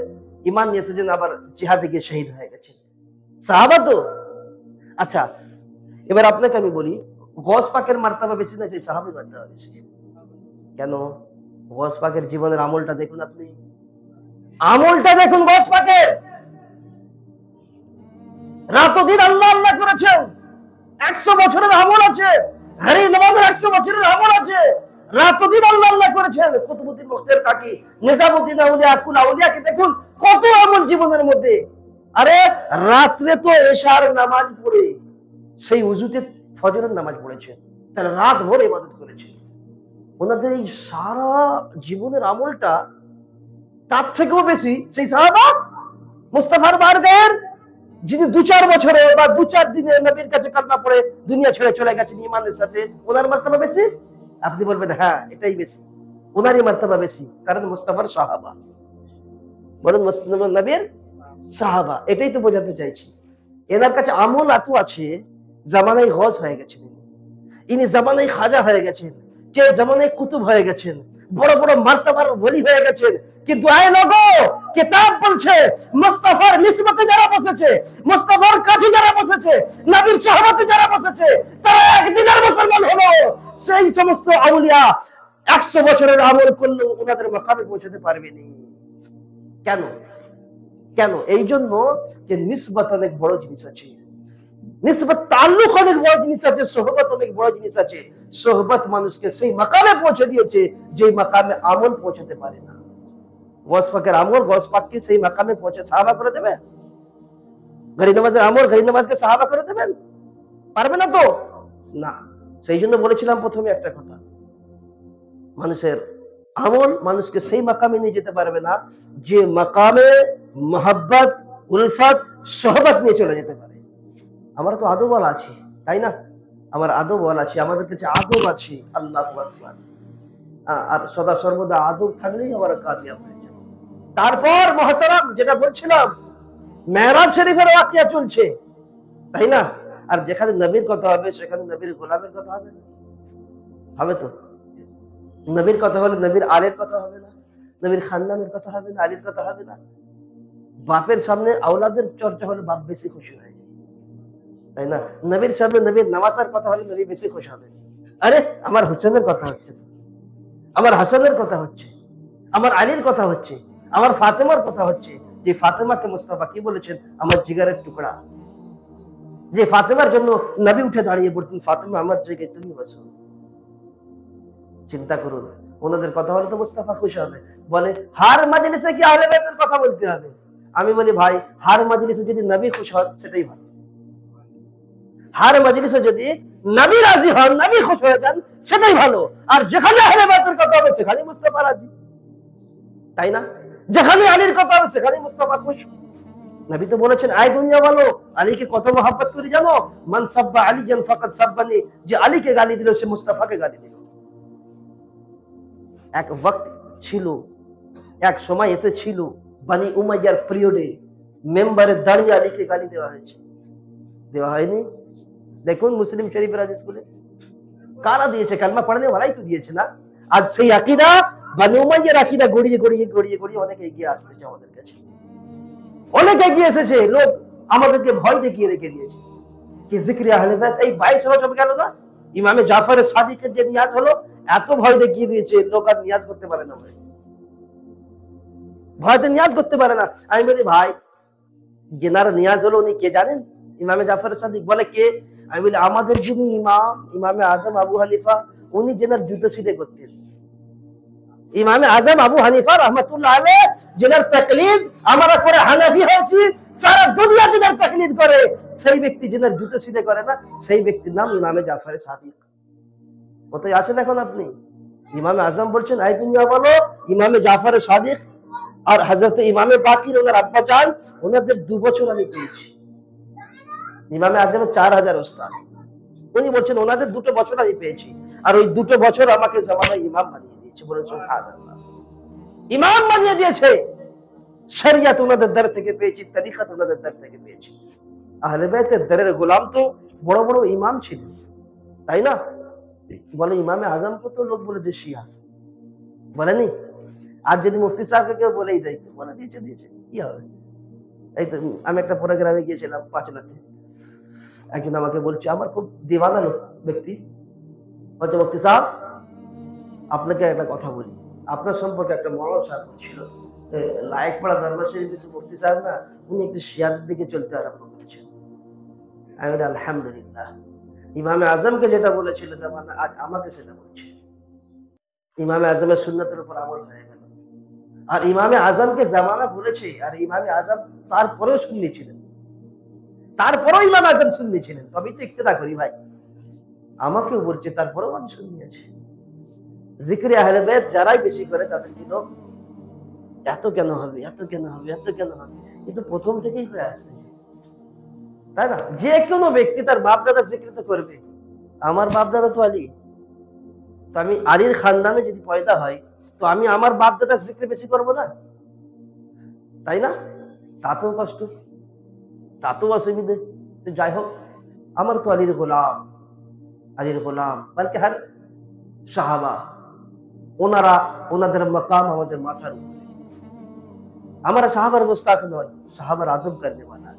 ঈমান নিয়ে এসেছেন, আবার জিহাদে গিয়ে শহীদ হয়ে গেছেন, সাহাবা তো। আচ্ছা, এবার আপনাকে আমি বলি, গৌস পাকের মার্তবা বেশি না সেই সাহাবীর মার্তবা বেশি? কেন? গৌস পাকের জীবনের আমলটা দেখুন, আপনি আমলটা দেখুন গৌস পাকের। রাত দিন আল্লাহ আল্লাহ করেছেন, 100 বছরের আমল আছে, হারি নামাজের 100 বছরের আমল আছে, রাত দিন আল্লাহ আল্লাহ করেছেন। কুতুবুদ্দিন মুখতার কাকি, নিজামুদ্দিন আউলিয়া, কুল আউলিয়াকে দেখুন কত আমল জীবনের মধ্যে। আরে রাত্রে তো এশার নামাজ পড়ে সেই উজুতে ফজরের নামাজ পড়েছেন, তাহলে রাত ভোর ইবাদত করেছেন। ওনাদের এই সারা জীবনের আমলটা তার থেকেও বেশি সেই সাহাবা মুস্তাফার বারগাহের, যিনি 2-4 বছরে বা 2-4 দিনে নবীর কাছে কালমা পড়ে দুনিয়া ছেড়ে চলে গেছেন ঈমানের সাথে, ওনার মার্তবা বেশি? আপনি বলবেন হ্যাঁ এটাই বেশি, ওনারই মার্তবা বেশি, কারণ মুস্তাফার সাহাবা। বলুন নবীর সাহাবা, এটাই তো বোঝাতে চাইছি। এনার কাছে আমল এত আছে, জামানায় গজ হয়ে গেছেন ইনি, জামানায় খাজা হয়ে গেছেন, কেউ জামানায় কুতুব হয়ে গেছেন, বড় বড় মার্তবার ওলি হয়ে গেছেন। কিন্তু আয় লোগো, কিতাব বলছে মুস্তাফার নিসবতে যারা বসেছে, মুস্তাফার কাছে যারা বসেছে, নবীর সাহাবাতে যারা বসেছে, তারা একদিনের মুসলমান হলো। সেই সমস্ত আউলিয়া 100 বছরের আমল করলেও ওনাদের মাকামে পৌঁছতে পারবেনি। কেন? কেন? এই জন্য যে নিসবত অনেক বড় জিনিস আছে, নিসবত তাল্লুক অনেক বড় জিনিস আছে, সোহবত অনেক বড় জিনিস আছে। সোহবত মানুষকে সেই মাকামে পৌঁছে দিয়েছে যে মাকামে আমল পৌঁছাতে পারে না। গৌস পাকের আমল গৌস পাককে সেই মাকামে পৌঁছে সাহাবা করে দেবে? ঘড়ি নামাজের আমল ঘড়ি নামাজকে সাহাবা করে দেবেন? পারবে না তো, না। সেই জন্য বলেছিলাম প্রথমে একটা কথা, মানুষের আমল মানুষকে সেই মাকামে নিয়ে যেতে পারবে না যে মাকামে মোহাব্বত, উলফত, সোহবত নিয়ে চলে যেতে পারে। আমরা তো আদব ওয়ালা আছি, তাই না? আমার আদব ওয়ালা আছি, আমাদের কাছে আদব আছে, আল্লাহু আকবার। আর সদা সর্বদা আদব থাকলেই আমরা কামিয়াব হয়ে যাব। তারপর মহতারাম, যেটা বলছিলাম, মেরাজ শরীফের ওয়াকিয়া চলছে, তাই না? আর যেখানে নবীর কথা হবে সেখানে নবীর গোলামের কথা হবে না? হবে তো। নবীর কথা হলে নবীর আলের কথা হবে না, নবীর খানদানের কথা হবে না, আলীর কথা হবে না। বাপের সামনে আওলাদের চর্চা হলে বাপ বেশি খুশি হয়, তাই না? নবীর সামনে নবীর নামাজের কথা হলে নবী বেশি খুশি হবে। আরে আমার হোসেনের কথা হচ্ছে, আমার হাসানের কথা হচ্ছে, আমার আলীর কথা হচ্ছে, আমার ফাতেমার কথা হচ্ছে, যে ফাতেমাকে মুস্তাফা কি বলেছেন? আমার জিগারের টুকরা। যে ফাতেমার জন্য নবী উঠে দাঁড়িয়ে বলতেন, ফাতেমা আমার জায়গায় তুমি বসো। চিন্তা করুন, ওনাদের কথা হলে তো মুস্তাফা খুশি হবে। বলে হার মাজলিসে কি আহলে বাইতের কথা বলতে হবে? আমি বলি ভাই, হার মাজলিসে যদি নবী খুশি হন সেটাই ভালো। হার মাজলিসে যদি নবী রাজি হন, নবী খুশি হয়ে যান, সেটাই ভালো। আর যেখানে আহলে বাইতের কথা হবে সেখানে মুস্তাফা রাজি, তাই না? যেখানে আলীর কথা হবে সেখানে মুস্তাফা খুশি। নবী তো বলেছেন, আয় দুনিয়া ভালো, আলীকে কত মহব্বত করি জানো? মান সাব্বা আলিয়ান ফাকাদ সাব্বানি, যে আলীকে গালি দিল সে মুস্তাফাকে গালি দিল। এক ওয়াক্ত ছিল, এক সময় এসেছিল বনি উমাইয়ার পিরিয়ডে মেম্বারে দাঁড়িয়ে আলীকে গালি দেওয়া হয়েছে, দেওয়া হয়নি? দেখুন মুসলিম শরীফের হাদিসগুলো কারা দিয়েছে? কালমা পড়ানে ওরাই তো দিয়েছে না? আজ সেই আকীদা, বনি উমাইয়ার আকীদা গড়িয়ে গড়িয়ে গড়িয়ে গড়িয়ে অনেক এগিয়ে আসতেছে আমাদের কাছে, অনেক এগিয়ে এসেছে। লোক আমাদেরকে ভয় দেখিয়ে রেখে দিয়েছে কি জিক্রে আহলে বাইত এই 22 রজব গেল না, ইমামে জাফর সাদিকের যে নিয়াজ হলো, এত ভয় দেখিয়ে দিয়েছে লোক আর নিয়াজ করতে পারে না, ভয়তে নিয়াজ করতে পারে না। আমি বলি ভাই, যেনার নিয়াজ হলো উনি কে জানেন? ইমামে জাফর সাদিক। বলে কে? আমি বলি আমাদের যিনি ইমাম, ইমামে আজম আবু হানিফা, উনি যেনার জুতো সিধে করতেন। ইমামে আজম আবু হানিফা রহমাতুল্লাহ আলাইহ, যেনার তাকলিদ আমরা করে হানাফি হয়েছি, সারা দুনিয়া যিনার তাকলিদ করে, সেই ব্যক্তি যিনার জুতো ছিঁড়ে করে না, সেই ব্যক্তির নাম ইমামে জাফর সাদিক। কোথায় আছেন এখন আপনি? ইমামে আজম বলছেন এই দুনিয়া বলো ইমামে জাফর সাদিক আর হযরত ইমামে বাকির ওনার আব্বা জান, ওনাদের 2 বছর আমি পেয়েছি। ইমামে আজমের 4000 ওস্তাদ, উনি বলছেন ওনাদের 2 বছর আমি পেয়েছি, আর ওই 2 বছর আমাকে জামানায় ইমাম বানিয়ে দিয়েছে। বলেন সুবহানাল্লাহ, ইমাম বানিয়ে দিয়েছে। শরিয়ত ওনাদের ਦਰ থেকে পেয়েছি, তরিকত ওনাদের ਦਰ থেকে পেয়েছি। আহলে বাইতের দরের গোলাম তো বড় বড় ইমাম ছিলেন, তাই না? বলে ইমামে আজম को তো লোক বলে যে শিয়া, বলেনি? আজ যদি মুফতি সাহেবকে কেউ বলেই দেয়, বলে দিয়েছে কি হবে? এই তো আমি একটা প্রোগ্রামে গিয়েছিলাম পাঁচলাতে, একজন আমাকে বলছে, আমার খুব দিওয়ানা লোক ব্যক্তি, বলছে মুফতি সাহেব আপনাকে একটা কথা বলি, আপনার সম্পর্কে একটা মরণ সাহেব ছিল লায়েকপাড়া দরবার শরীফের মুফতি সাহেব না, উনি একটু শিয়াদের দিকে চলতে আরম্ভ করেছেন। আমি বলি আলহামদুলিল্লাহ, ইমামে আজমকে যেটা বলেছিল জামানা, আজ আমাকে সেটা বলছে। ইমামে আজমের সুন্নতের উপর আমল হয়ে গেল। আর ইমামে আজমকে জামানা বলেছে, আর ইমামে আজম তারপরেও সুন্নি ছিলেন, তারপরেও ইমাম আজম সুন্নি ছিলেন। তবেই তো ইক্তেদা করি ভাই। আমাকেও বলছে, তারপরেও আমি সুন্নি আছি। জিকরে আহলে বাইত যারাই বেশি করে তাদের কি লোক এত কেন হবে, এত কেন হবে, এত কেন হবে? কিন্তু প্রথম থেকেই হয়ে আসতেছে, তাই না? যে কোনো ব্যক্তি তার বাপ দাদা জিকির তো করবে। আমার বাপ দাদা তো আলী, তো আমি আলীর খানদানে যদি পয়দা হয়, তো আমি আমার বাপ দাদা জিকির বেশি করবো না, তাই না? তাতেও কষ্ট, তাতেও অসুবিধে। তো যাই হোক, আমার তো আলীর গোলাম, আলীর গোলাম, বলকে হর সাহাবা ওনারা, ওনাদের মাকাম আমাদের মাথার উপরে। আমরা সাহাবার গোস্তাখ নয়, সাহাবার আদব করনে वाला,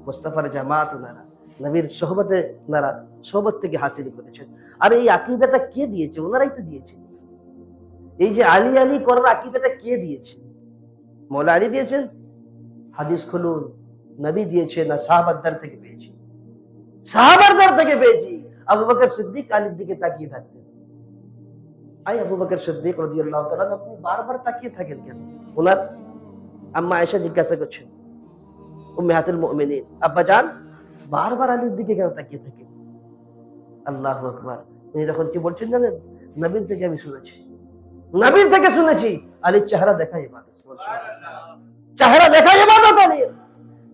মুস্তাফার জামাত ওনারা, নবীর সোহবতে ওনারা সোহবত থেকে হাসিল করেছেন। আর এই আকীদাটা কে দিয়েছে? ওনারাই তো দিয়েছে। এই যে আলী আলী করার আকীদাটা কে দিয়েছে? মৌলা আলী দিয়েছেন? হাদিস খুলুন, নবী দিয়েছেন না সাহাবার ਦਰ থেকে পেয়েছি? সাহাবার ਦਰ থেকে পেয়েছি। আবু বকর সিদ্দিক আলীর দিকে তাকিয়ে থাকতেন। আই আবু বকর সিদ্দিক রাদিয়াল্লাহু তাআলা আপনি বারবার তাকিয়ে থাকেন কেন? ওনার আম্মা আয়েশা জিজ্ঞাসা করছেন, উম্মাহাতুল মুমিনিন, আব্বা জান বারবার আলীর দিকে কেন তাকিয়ে থাকেন? আল্লাহু আকবার। উনি যখন কি বলছেন জানেন? নবীর থেকে আমি শুনেছি, নবীর থেকে শুনেছি আলীর চেহারা দেখা ইবাদত, চেহারা দেখা ইবাদত আলীর।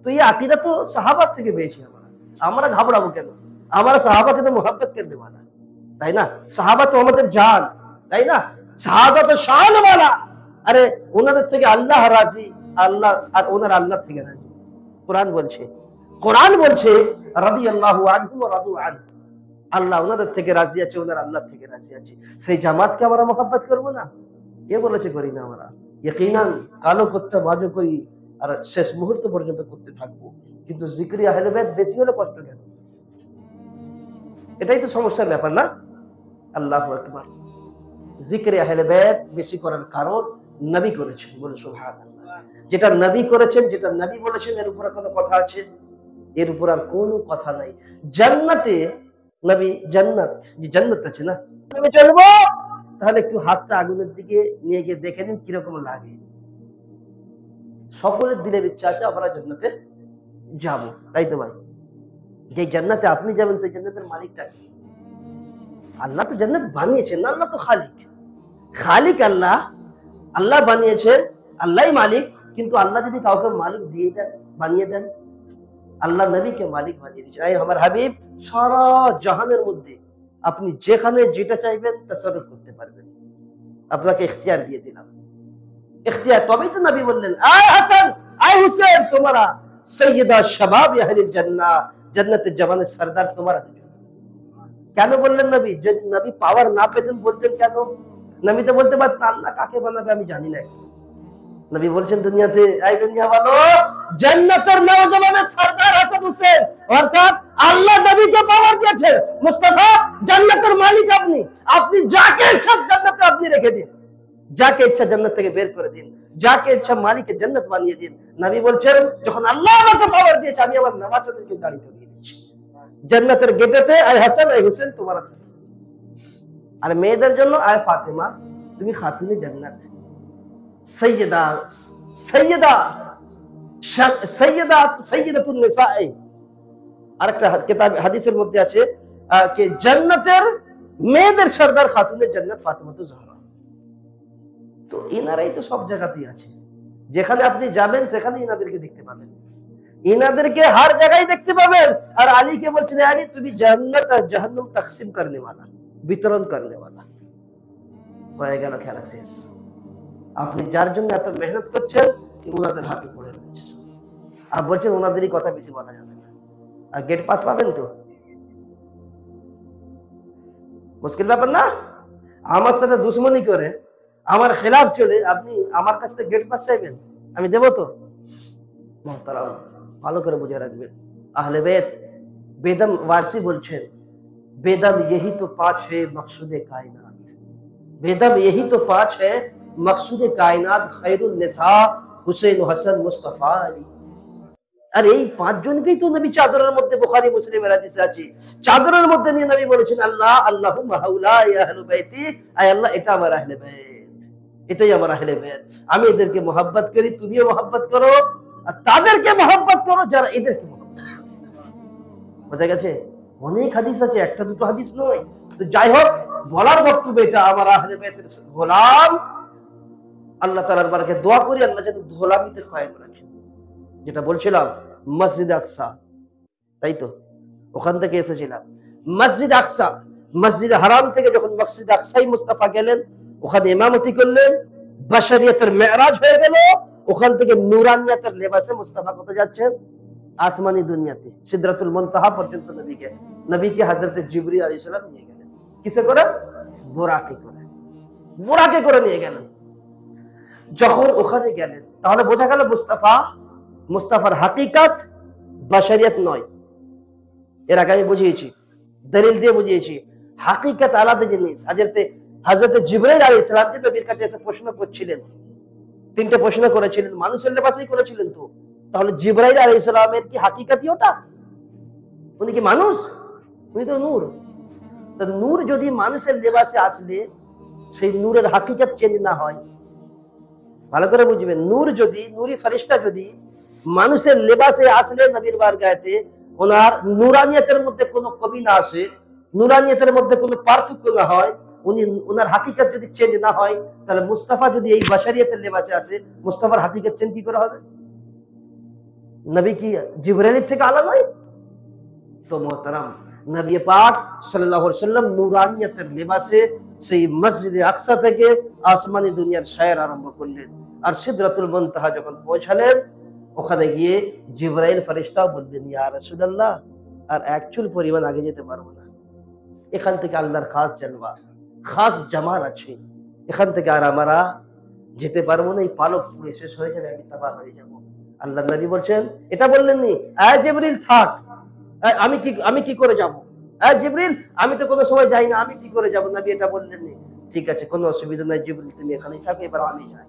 তো এই আকীদা তো সাহাবার থেকে পেয়েছি আমরা ঘাবড়াবো কেন? আমরা সাহাবাকে তো মুহাব্বত করতে वाला, তাই না? সাহাবা তো আমাদের জান, তাই না? সাহাবা তো শান वाला। আরে ওনাদের থেকে আল্লাহ রাজি, আল্লাহ আর ওনার আল্লাহ থেকে রাজি। কোরআন বলছে, কোরআন বলছে রাদিয়াল্লাহু আনহু ওয়া রাদু আনহু, আল্লাহ ওনাদের থেকে রাজি আছে, ওনার আল্লাহ থেকে রাজি আছে। সেই জামাতকে আমরা মুহাব্বত করব না? কে বলেছে করি না? আমরা ইয়াকিনান কালো করতে মাঝে করি, আর শেষ মুহূর্ত পর্যন্ত করতে থাকবো। কিন্তু জিকরি আহলে বাইত বেশি হলে কষ্ট কেন? এটাই তো সমস্যার ব্যাপার না? আল্লাহু আকবার। জিকরি আহলে বাইত বেশি করার কারণ নবী করেছেন, বলে সুবহানাল্লাহ। যেটা নবী করেছেন, যেটা নবী বলেছেন, এর উপরে কোনো কথা আছে? এর উপর আর কোনো কথা নাই। জান্নাতে নবী, জান্নাত, যে জান্নাত আছে না, আমি চলবো, তাহলে একটু হাতটা আগুনের দিকে নিয়ে গিয়ে দেখে নিন কিরকম লাগে। সকলের দিলের ইচ্ছা আছে আমরা জান্নাতে যাব, তাই তো ভাই? যে জান্নাতে আপনি যাবেন, সেই জান্নাতের মালিকটা কি? আল্লাহ তো জান্নাত বানিয়েছেন, আল্লাহ তো খালিক, খালিক আল্লাহ, আল্লাহ বানিয়েছেন, আল্লাহই মালিক। কিন্তু আল্লাহ যদি কাউকে মালিক দিয়ে দেন, বানিয়ে দেন, আল্লাহ নবীকে মালিক বানিয়ে দিয়েছেন। এই আমার হাবিব, সারা জাহানের মধ্যে আপনি যেখানে যেটা চাইবেন তাসাররুফ করতে পারবেন, আপনাকে ইখতিয়ার দিয়ে দিলাম, ইখতিয়ার। তবেই তো নবী বললেন, আয় হাসান, আয় হুসেন, তোমরা সৈয়দা শাবাব আহলিল জান্নাহ, জান্নাতের জওয়ানের সরদার তোমরা। কেন বললেন নবী? যদি নবী পাওয়ার না পেতেন বলতেন কেন? নবী তো বলতে পারতেন আল্লাহ কাকে বানাবে আমি জানি না। নবী বলছেন দুনিয়াতে, এই দুনিয়া বলো জান্নাতের নওজওয়ানের সরদার হাসান হুসেন, অর্থাৎ আল্লাহ নবীকে পাওয়ার দিয়েছেন। মুস্তাফা জান্নাতের মালিক আপনি, আপনি যাকে ইচ্ছা জান্নাতে আপনি রেখে দিন, যাকে ইচ্ছা জান্নাত থেকে বের করে দিন, যাকে ইচ্ছা মালিকের জান্নাত বানিয়ে দিন। নবী বলছেন যখন আল্লাহ আমাকে পাওয়ার দিয়েছে, আমি আমার নওয়াজদেরকে দাঁড়িয়ে করিয়ে দিচ্ছি জান্নাতের গেটেতে, আয় হাসান, আয় হুসেন তোমারা। আর মেয়েদের জন্য, আয় ফাতেমা তুমি খাতুনে জান্নাত, সৈয়দা, সৈয়দা সাইয়্যিদাতুন নিসা, আরেকটা কিতাব হাদিসের মধ্যে আছে যে জান্নাতের মেয়েদের সরদার খাতুনের জান্নাত ফাতেমাতুজ জাহরা। তো ইনারাই তো সব জায়গাতেই আছে, যেখানে আপনি যাবেন সেখানে ইনাদেরকে দেখতে পাবেন, ইনাদেরকে হর জায়গায় দেখতে পাবেন। আর আলীকে বলছেন আলী তুমি জান্নাত আর জাহান্নাম তাকসিম করনে वाला, বিতরণ করনে वाला। হয়ে গেল খেলা শেষ। আপনি যার জন্য এত মেহনত করছেন ওনাদের হাতে পড়ে রয়েছে, আর বলছেন ওনাদেরই কথা বেশি বলা যাবে না। আর গেট পাস পাবেন তো? মুশকিল ব্যাপার না? আমার সাথে দুশ্মনী করে আমার খেলাফ চলে আপনি আমার কাছ থেকে গেট পাস চাইবেন, আমি দেব তো? মুহতারাম ভালো করে বুঝে রাখবেন, আহলে বেত বেদম ওয়ারসি বলছেন বেদম यही तो पांच है मकसूदे कायनात, बेदम यही तो पांच है मकसूदे कायनात, खैरुन निसा हुसैन হাসান মুস্তাফা আলী। আর এই পাঁচজনকেই তো নবী চাদরের মধ্যে, বুখারী মুসলিমের হাদিসে আছে, চাদরের মধ্যে নিয়ে নবী বলেছেন আল্লাহ আল্লাহুম্মা হাউলাই আহলু বাইতি, আয় আল্লাহ এটা আমার আহলে বাইত, এটাই আমার আহলে বাইত, আমি এদেরকে মহব্বত করি, তুমিও মহব্বত করো, আর তাদেরকে মহব্বত করো যারা এদেরকে মহব্বত করে। বোঝা গেছে? অনেক হাদিস আছে, একটা দুটো হাদিস নয়। তো যাই হোক, বলার বক্তব্য এটা, আমার আহলে বাইতের গোলাম আল্লাহ তাআলার বারকে দোয়া করি আল্লাহ যেন গোলামিতে কায়েম রাখেন। যেটা বলছিলাম মসজিদ আকসা, তাই তো ওখান থেকে এসেছিলাম। মসজিদ আকসা, মসজিদ হারাম থেকে যখন মসজিদ আকসাই মুস্তাফা গেলেন, ওখানে ইমামতি করলেন, বাশারিয়তের মেরাজ হয়ে গেল, ওখান থেকে নূরানিয়াতের লেবাসে মুস্তাফা কোথায় যাচ্ছেন? আসমানি দুনিয়াতে, সিদরাতুল মুনতাহা পর্যন্ত নবীকে হযরত জিবরিল আলাইহিস সালাম নিয়ে গেলেন। কিসে করে? বোরাকে করে, বোরাকে করে নিয়ে গেলেন। যখন ওখানে গেলেন তাহলে বোঝা গেল মুস্তাফার হাকিকত বাশারিয়ত নয়। এর আগে আমি বুঝিয়েছি, দলিল দিয়ে বুঝিয়েছি, হাকিকত আলাদা জিনিস। হযরত জিবরাইল আলাইহিস সালাম যে নবীর কাছে এসে প্রশ্ন করছিলেন, তিনটে প্রশ্ন করেছিলেন, মানুষের লেবাসেই করেছিলেন। তো তাহলে জিবরাইল আলাইহিস সালামের কি হাকিকতই ওটা? উনি কি মানুষ? উনি তো নূর। তো নূর যদি মানুষের লেবাসে আসলে সেই নূরের হাকিকত চেঞ্জ না হয়, ভালো করে বুঝবেন, নূর যদি, নূরি ফেরেশতা যদি মানুষের লেবাসে আসলে নবীর বারগাহে ওনার নূরানিয়তের মধ্যে কোনো কমি না আসে, নূরানিয়তের মধ্যে কোনো পার্থক্য না হয়, উনি ওনার হাকিকত যদি চেঞ্জ না হয়, তাহলে মুস্তাফা যদি এই বাশারিয়তের লেবাসে আসে, মুস্তাফার হাকিকত চেঞ্জ কি করে হবে? নবী কি জিবরাইল থেকে আলাদা নয়? তো মুহতারাম, নবী পাক সাল্লাল্লাহু আলাইহি ওয়াসাল্লাম নূরানিয়তের লেবাসে সেই মসজিদে আকসা থেকে আসমানি দুনিয়ার সয়র আরম্ভ করলেন। আর সিদরাতুল মুনতাহা যখন পৌঁছালেন, ওখানে গিয়ে জিবরাইল ফেরেশতা বললেন, ইয়া রাসূলুল্লাহ, আর এক চুল পরিমাণ আগে যেতে পারবো না, এখান থেকে আল্লাহর খাস জালওয়া, খাস জামাল আছে, এখান থেকে আর আমরা যেতে পারবো না, এই পালক পুড়ে শেষ হয়ে যাবে, আমি তাবাহ হয়ে যাবো। আল্লাহ নবী বলছেন, এটা বললেননি আয় জিবরিল থাক, আমি কি করে যাব? আয় জিবরিল আমি তো কোনো সময় যাই না, আমি কি করে যাব? নবী এটা বললেননি। ঠিক আছে, কোনো অসুবিধা নাই জিবরিল, তুমি এখানেই থাকো, এবার আমি যাই।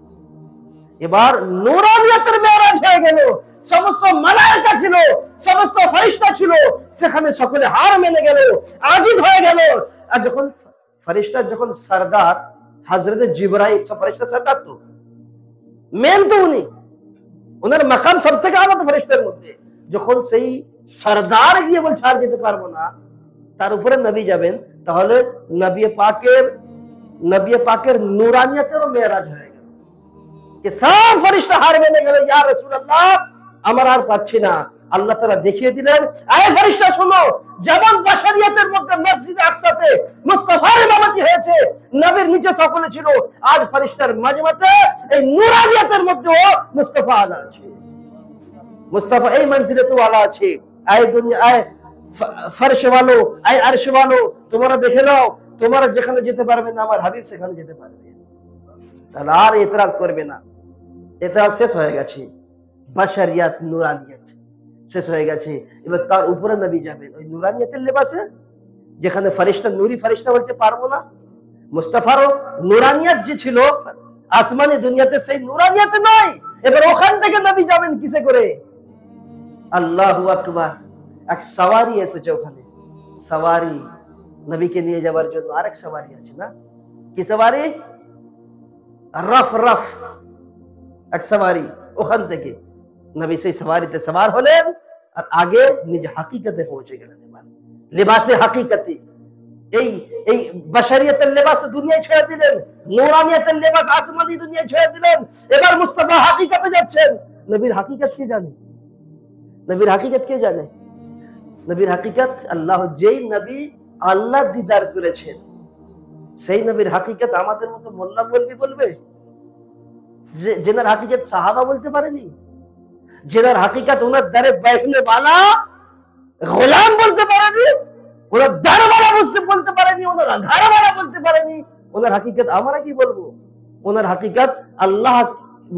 এবার নূরানিয়তের মেরাজ হয়ে গেল, সমস্ত মালায়েকা ছিল, সমস্ত ফেরেশতা ছিল, সেখানে সকলে হার মেনে গেল, আজিজ হয়ে গেল। আর যখন ফেরেশতা, যখন সরদার হযরত জিবরাইল, সব ফেরেশতা সরদার তো মেন, তো উনি, ওনার মাকাম সব থেকে আলাদা ফেরেশতার মধ্যে, যখন সেই সরদার গিয়ে বলছে আর যেতে পারবো না, তার উপরে নবী যাবেন, তাহলে নবী পাকের নূরানিয়তেরও মেরাজ হয়ে গেল, যে সব ফেরেশতা হার মেনে গেল, ইয়া রাসূলুল্লাহ আমার আর পাচ্ছি না। আল্লাহ তাআলা দেখিয়ে দিলেন, আয় ফেরেশতা শোনো, যেমন বাশারিয়তের মধ্যে মসজিদে আকসাতে মুস্তাফার ইমামতি হয়েছে, নবীর নিচে সকলে ছিল, আজ ফেরেশতার মাজমাতে এই নূরানিয়তের মধ্যেও মুস্তাফা আলা আছে, মুস্তাফা এই মঞ্জিলে তো আলা আছে। আয় দুনিয়া, আয় ফরশ ওয়ালো, আয় আরশ ওয়ালো, তোমরা দেখে নাও, তোমরা যেখানে যেতে পারবে না, আমার হাবিব সেখানে যেতে পারবে। তাহলে আর এতরাজ করবে না, এতরাজ শেষ হয়ে গেছে, বাশারিয়াত নূরানিয়ত শেষ হয়ে গেছে। এবার তার উপরে নবী যাবেন ওই নূরানিয়তের লেবাসে, যেখানে ফেরেশতা, নূরি ফেরেশতা বলতে পারবো না, মুস্তাফারও নূরানিয়ত যে ছিল আসমানি দুনিয়াতে, সেই নূরানিয়ত নয়। এবার ওখান থেকে নবী যাবেন কিসে করে? আল্লাহু আকবার, এক সওয়ারি এসেছে ওখানে, সওয়ারি নবীকে নিয়ে যাওয়ার জন্য আরেক সওয়ারি আছে না? কি সওয়ারি? রফ এক সওয়ারি, ওখান থেকে নবী সেই সওয়ারিতে সওয়ার হলেন আর আগে নিজ হাকিকতে পৌঁছে গেলেন। এবার লিবাসে হাকিকতি, এই এই বাশারিয়তের লেবাস দুনিয়ায় ছেড়ে দিলেন, নূরানিয়তের লেবাস আসমানি দুনিয়ায় ছেড়ে দিলেন। এবার মুস্তাফা হাকিকতে যাচ্ছেন। নবীর হাকিকত কে জানে? নবীর হাকিকত কে জানে? নবীর হাকিকত আল্লাহ, যেই নবী আল্লাহ দিদার করেছেন সেই নবীর হাকিকত আমাদের মতো মোল্লা বলবি বলবে? যেনার হাকিকত সাহাবা বলতে পারেনি, যেনার হাকিকত ওনার দ্বারে बैठने वाला গোলাম বলতে পারেনি, ওনার দরবারা বুঝতে বলতে পারেনি, ওনার ঘরবারা বলতে পারেনি, ওনার হাকিকত আমরা কি বলবো? ওনার হাকিকত আল্লাহ,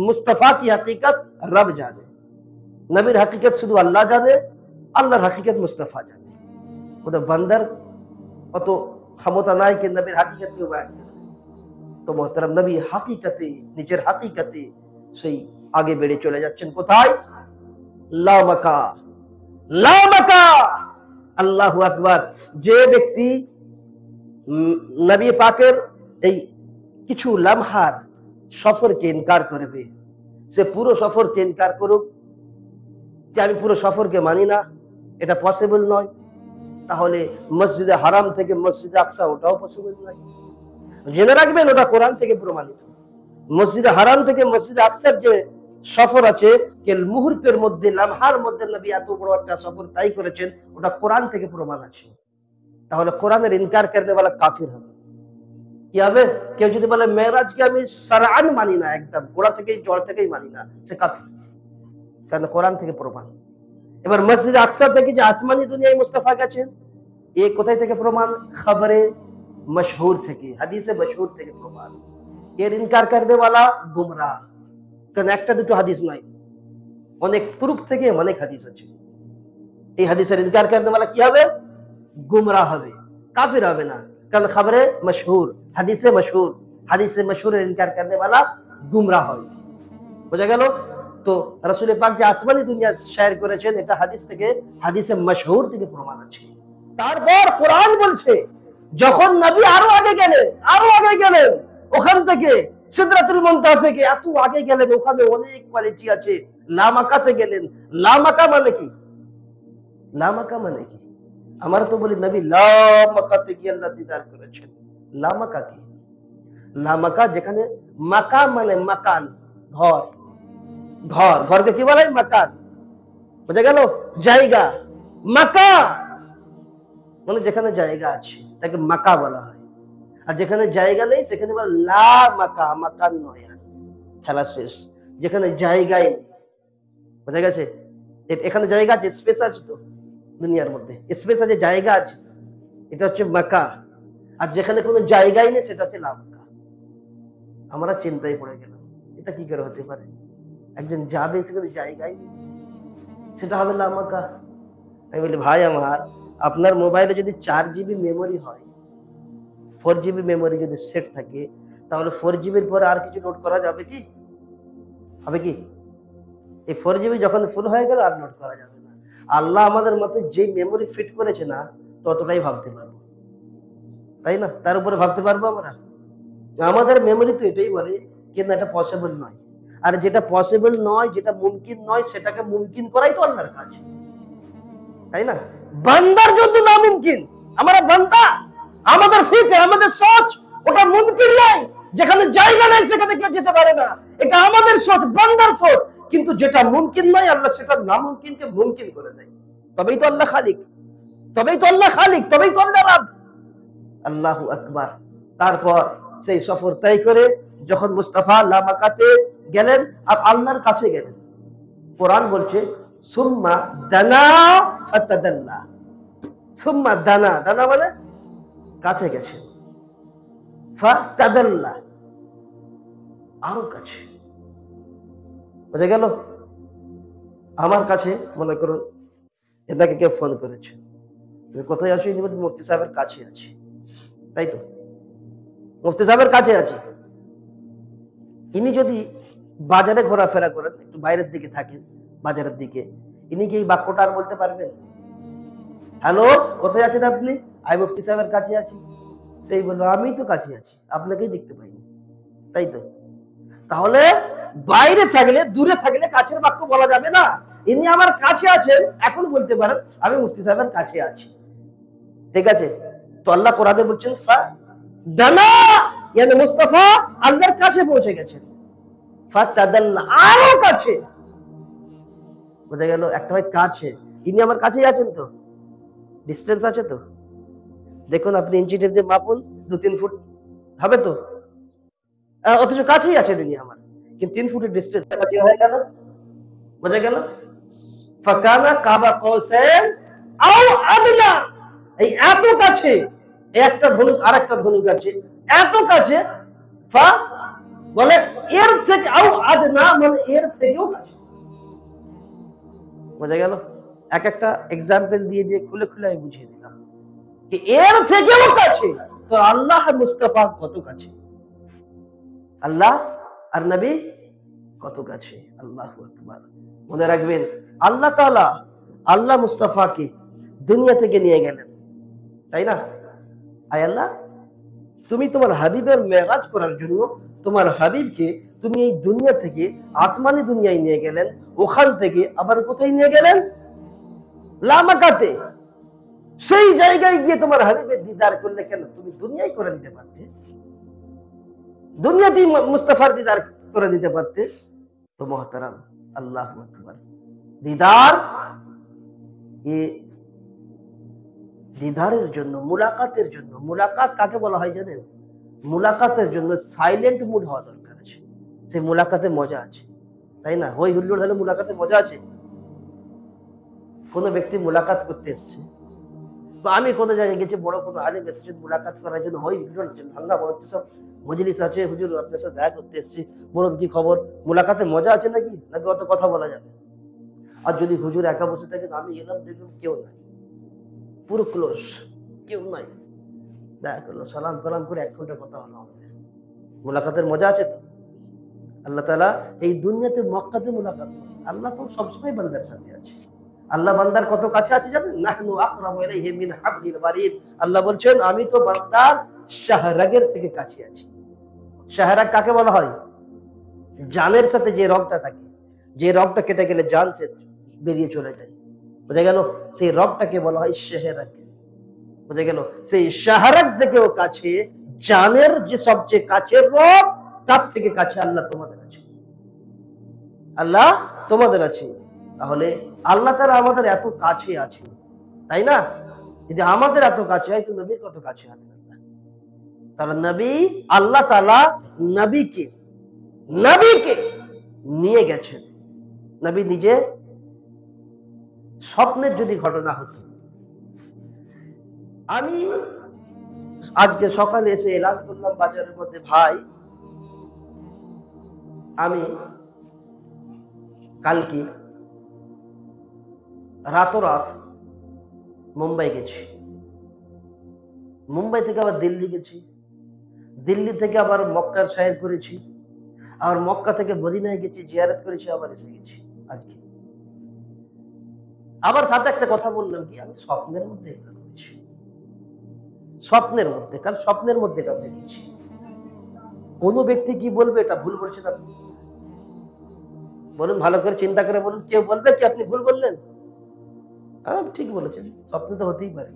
মুস্তাফা কি হাকিকত রব জানে। নবীর হাকিকত শুধু আল্লাহ জানে, আল্লাহর হাকিকত মুস্তাফা জানে। ওদের বান্দার অত ক্ষমতা নাই कि নবীর হাকিকত কে বয়ান করে। তো মোহতারাম নবী হাকিকতে, নিজের হাকিকতে সেই আগে বেড়ে চলে যাচ্ছেন। কোথায়? লা মাকা, লা মাকা। আল্লাহু আকবার। যে ব্যক্তি নবী পাকের এই কিছু লম্হার সফরকে ইনকার করবে, সে পুরো সফরকে ইনকার করুক যে আমি পুরো সফরকে মানি না, এটা পসিবল নয়, তাহলে মসজিদে হারাম থেকে মসজিদে আকসা ওটাও পসিবল নয়। জেনে রাখবেন ওটা কোরআন থেকে প্রমাণিত। মসজিদে হারাম থেকে মসজিদে আকসার যে সফর আছে, কে মুহূর্তের মধ্যে, লম্হার মধ্যে নবী এত বড় একটা সফর তাই করেছেন, ওটা কোরআন থেকে প্রমাণ আছে। তাহলে কোরআনের ইনকার করতে वाला কাফির হবে। কি হবে? কেউ যদি বলে মেরাজকে আমি শরআন মানি না, একদম গোড়া থেকেই জড় থেকেই মানি না, সে কাফির। কারণ কোরআন থেকে প্রমাণ। এবার মসজিদে আকসা থেকে যে আসমানি দুনিয়ায় মুস্তাফা গেছেন, এ কোথায় থেকে প্রমাণ? খবরে মশহুর থেকে, হাদিসে মশহুর থেকে প্রমাণ। এর ইনকার করতে वाला গুমরাহ। কারণ একটা দুটো হাদিস নয়, অনেক তুরুক থেকে অনেক হাদিস আছে। এই হাদিসের ইনকার করতে वाला কি হবে? গুমরাহ হবে, কাফির হবে না। কারণ খবরে মশহুর, হাদিসে মশহুর, হাদিসে মশহুরের ইনকার করতে वाला গুমরাহ হয়। বোঝা গেল? তো রাসূল পাক যে আসমানি দুনিয়া শায়ের করেছেন, এটা হাদিস থেকে, হাদিসে মশহুর থেকে প্রমাণ আছে। তারপর কোরআন বলছে যখন নবী আরো আগে গেলেন, আরো আগে গেলেন, ওখান থেকে সিদরাতুল মুনতাহা থেকে এত আগে গেলেন, ওখানে অনেক কোয়ালিটি আছে। লামাকাতে গেলেন। লামাকা মানে কি? লামাকা মানে কি? আমরা তো বলি নবী লামাকাতে গিয়ে আল্লাহ দিদার করেছেন। লামাকা কি? লামাকা যেখানে মাকা মানে মাকান, ঘর। ঘর, ঘরকে কি বলা হয়? মাকান। বোঝা গেল? জায়গা। মাকা মানে যেখানে জায়গা আছে তাকে মাকা বলা হয়, আর যেখানে জায়গা নেই সেখানে বলা লা মাকা, মাকান নয়। খেলা শেষ। যেখানে জায়গায় নেই, বোঝা গেছে? এখানে জায়গা আছে, স্পেস আছে, তো দুনিয়ার মধ্যে স্পেস আছে, জায়গা আছে, এটা হচ্ছে মাকা। আর যেখানে কোনো জায়গাই নেই সেটা হচ্ছে লা মাকা। আমরা চিন্তায় পড়ে গেলাম, এটা কি করে হতে পারে? একজন যাবে সেখানে জায়গায় নেই, সেটা হবে লা মাকা। আমি বলি ভাই আমার, আপনার মোবাইলে যদি 4 জিবি মেমোরি হয়, 4 জিবি মেমোরি যদি সেট থাকে, তাহলে 4 জিবির পরে আর কিছু লোড করা যাবে কি? হবে কি? এই 4 জিবি যখন ফুল হয়ে গেল আর লোড করা যাবে না। আল্লাহ আমাদের মতে যে মেমোরি ফিট করেছে না, ততটাই ভাবতে পারবো, তাই না? তার উপরে ভাবতে পারবো আমরা? আমাদের মেমোরি তো এটাই বলে কিন্তু এটা পসিবল নয়। আর যেটা পসিবল নয়, যেটা মুমকিন নয়, সেটাকে মুমকিন করাই তো আল্লাহর কাজ, তাই না? বান্দার জন্য নামুমকিন, আমরা বান্দা, আমাদের ফিকর, আমাদের সোচ ওটা মুমকিন নয়। যেখানে জায়গা নাই সেখানে কেউ যেতে পারে না, এটা আমাদের সোচ, বান্দার সোচ। কিন্তু যেটা মুমকিন নয়, আল্লাহ সেটা নামুমকিনকে মুমকিন করে দেয়। তবেই তো আল্লাহ খালিক, তবেই তো আল্লাহ খালিক, তবেই তো আল্লাহ রাব। আল্লাহু আকবার। তারপর সেই সফর তাই করে যখন মুস্তাফা লামাকাতে গেলেন আর আল্লাহর কাছে গেলেন, কোরআন বলছে সুম্মা দানা ফাতাদাল্লা। সুম্মা দানা, দানা মানে কাছে গেছে, ফাতাদাল্লা আরো কাছে। বুঝা গেল? আমার কাছে মনে করুন এটাকে কেউ ফোন করেছে, তুমি কোথায় আছো? মুফতি সাহেবের কাছে আছি, তাই তো? মুফতি সাহেবের কাছে আছি। ইনি যদি বাজারে ঘোরাফেরা করেন, একটু বাইরের দিকে থাকেন, বাজারের দিকে, ইনি কি এই বাক্যটা আর বলতে পারবেন? হ্যালো, কোথায় আছেন আপনি? আমি মুফতি সাহেবের কাছে আছি। সেই বললো আমি তো কাছে আছি, আপনাকেই দেখতে পাইনি, তাই তো? তাহলে বাইরে থাকলে, দূরে থাকলে কাছের বাক্য বলা যাবে না। ইনি আমার কাছে আছেন, এখন বলতে পারেন আমি মুফতি সাহেবের কাছে আছি, ঠিক আছে? তো আল্লাহ কোরআনে বলছেন ফাদানা, ইয়ানি মুস্তাফা আল্লাহর কাছে পৌঁছে গেছেন। ফাতাদাল্লা, আরো কাছে। বোঝা গেল? একটা হয় কাছে, ইনি আমার কাছেই আছেন, তো ডিস্টেন্স আছে তো। দেখুন আপনি ইঞ্চি টেপ দিয়ে মাপুন, 2-3 ফুট হবে তো, অথচ কাছেই আছেন ইনি আমার, কিন্তু 3 ফুটের ডিস্টেন্স হয়ে গেল। বোঝা গেল? ফাকানা কাবা কৌসাইন আও আদনা, এই এত কাছে, একটা ধনুক আর একটা ধনুক আছে, এত কাছে। ফা বলে এর থেকে, আও আদনা মানে এর থেকেও কাছে। বোঝা গেল? এক একটা এক্সাম্পল দিয়ে দিয়ে খুলে খুলে আমি বুঝিয়ে দিলাম যে এর থেকেও কাছে। তো আল্লাহ মুস্তাফা কত কাছে, আল্লাহ আর নবী কত কাছে। আল্লাহু আকবার। মনে রাখবেন, আল্লাহ তাআলা আল্লাহ মুস্তাফাকে দুনিয়া থেকে নিয়ে গেলেন, তাই না? আয় আল্লাহ, তুমি তোমার হাবিবের মেরাজ করার জন্য তোমার হাবিবকে তুমি এই দুনিয়া থেকে আসমানি দুনিয়ায় নিয়ে গেলেন, ওখান থেকে আবার কোথায় নিয়ে গেলেন? লামাকাতে। সেই জায়গায় গিয়ে তোমার হাবিবের দিদার করলে কেন? তুমি দুনিয়ায় করে দিতে পারতে, দুনিয়াতেই মুস্তাফার দিদার করে দিতে পারতে। তো মোহতারাম, আল্লাহু আকবার। দিদার, দিদারের জন্য, মুলাকাতের জন্য, মুলাকাত কাকে বলা হয় জানেন? মুলাকাতের জন্য সাইলেন্ট মুড হওয়া দরকার আছে, সেই মুলাকাতে মজা আছে, তাই না? হই হুল্লোড় হলে মুলাকাতে মজা আছে? কোন ব্যক্তি মুলাকাত করতে এসছে, বা আমি কোনো জায়গায় গেছি, বড় কোনো আলেম এসেছেন মুলাকাত করার জন্য, হই হুল্লোড় হচ্ছে, হাঙ্গামা হচ্ছে, সব মজলিস আছে, হুজুর আপনার সাথে দেখা করতে এসেছি, বলুন কি খবর? মুলাকাতে মজা আছে নাকি? নাকি অত কথা বলা যাবে? আর যদি হুজুর একা বসে থাকেন, আমি এলাম, দেখলাম কেউ নাই, পুরো ক্লোজ, কেউ নাই, দেখা করলো, সালাম কালাম করে 1 ঘন্টা কথা হলো, আমাদের মুলাকাতের মজা আছে তো? আল্লাহ তাআলা এই দুনিয়াতে মক্কাতে মুলাকাত করেন। আল্লাহ তো সবসময় বান্দার সাথে আছে। আল্লাহ বান্দার কত কাছে আছে জানেন? নাহনু আকরাবু ইলাইহি মিন হাবলিল ওয়ারিদ। আল্লাহ বলছেন আমি তো বান্দার শাহরাগের থেকে কাছে আছি। শাহরাগ কাকে বলা হয়? জানের সাথে যে রগটা থাকে, যে রগটা কেটে গেলে জান সে বেরিয়ে চলে যায়, বুঝা গেল? সেই রগটাকে বলা হয় শাহরাগ, বুঝা গেল? সেই শাহরাগ থেকেও কাছে, জানের যে সবচেয়ে কাছের রগ, তার থেকে কাছে আল্লাহ তোমাদের আছে, আল্লাহ তোমাদের আছে। তাহলে আল্লাহ তাআলা আমাদের এত কাছে আছে, তাই না? যদি আমাদের এত কাছে হয়, তো নবীর কত কাছে হবে? তাহলে নবী, আল্লাহ তাআলা নবীকে নিয়ে গেছেন। নবী নিজে, স্বপ্নের যদি ঘটনা হতো, আমি আজকে সকালে এসে এলান করলাম বাজারের মধ্যে, ভাই আমি কালকে রাতোরাত মুম্বাই গেছি, মুম্বাই থেকে আবার দিল্লি গেছি, দিল্লি থেকে আবার মক্কার সাহেব করেছি, আর মক্কা থেকে মদিনায় গেছি, জিয়ারত করেছি, আবার এসে গেছি আজকে। আবার সাথে একটা কথা বললাম কি, আমি স্বপ্নের মধ্যে এটা করেছি, স্বপ্নের মধ্যে, কারণ স্বপ্নের মধ্যে এটা দেখেছি। কোন ব্যক্তি কি বলবে এটা ভুল বলছেন আপনি? বলুন, ভালো করে চিন্তা করে বলুন, কেউ বলবে কি আপনি ভুল বললেন? ঠিক বলেছেন, স্বপ্নে তো হতেই পারে,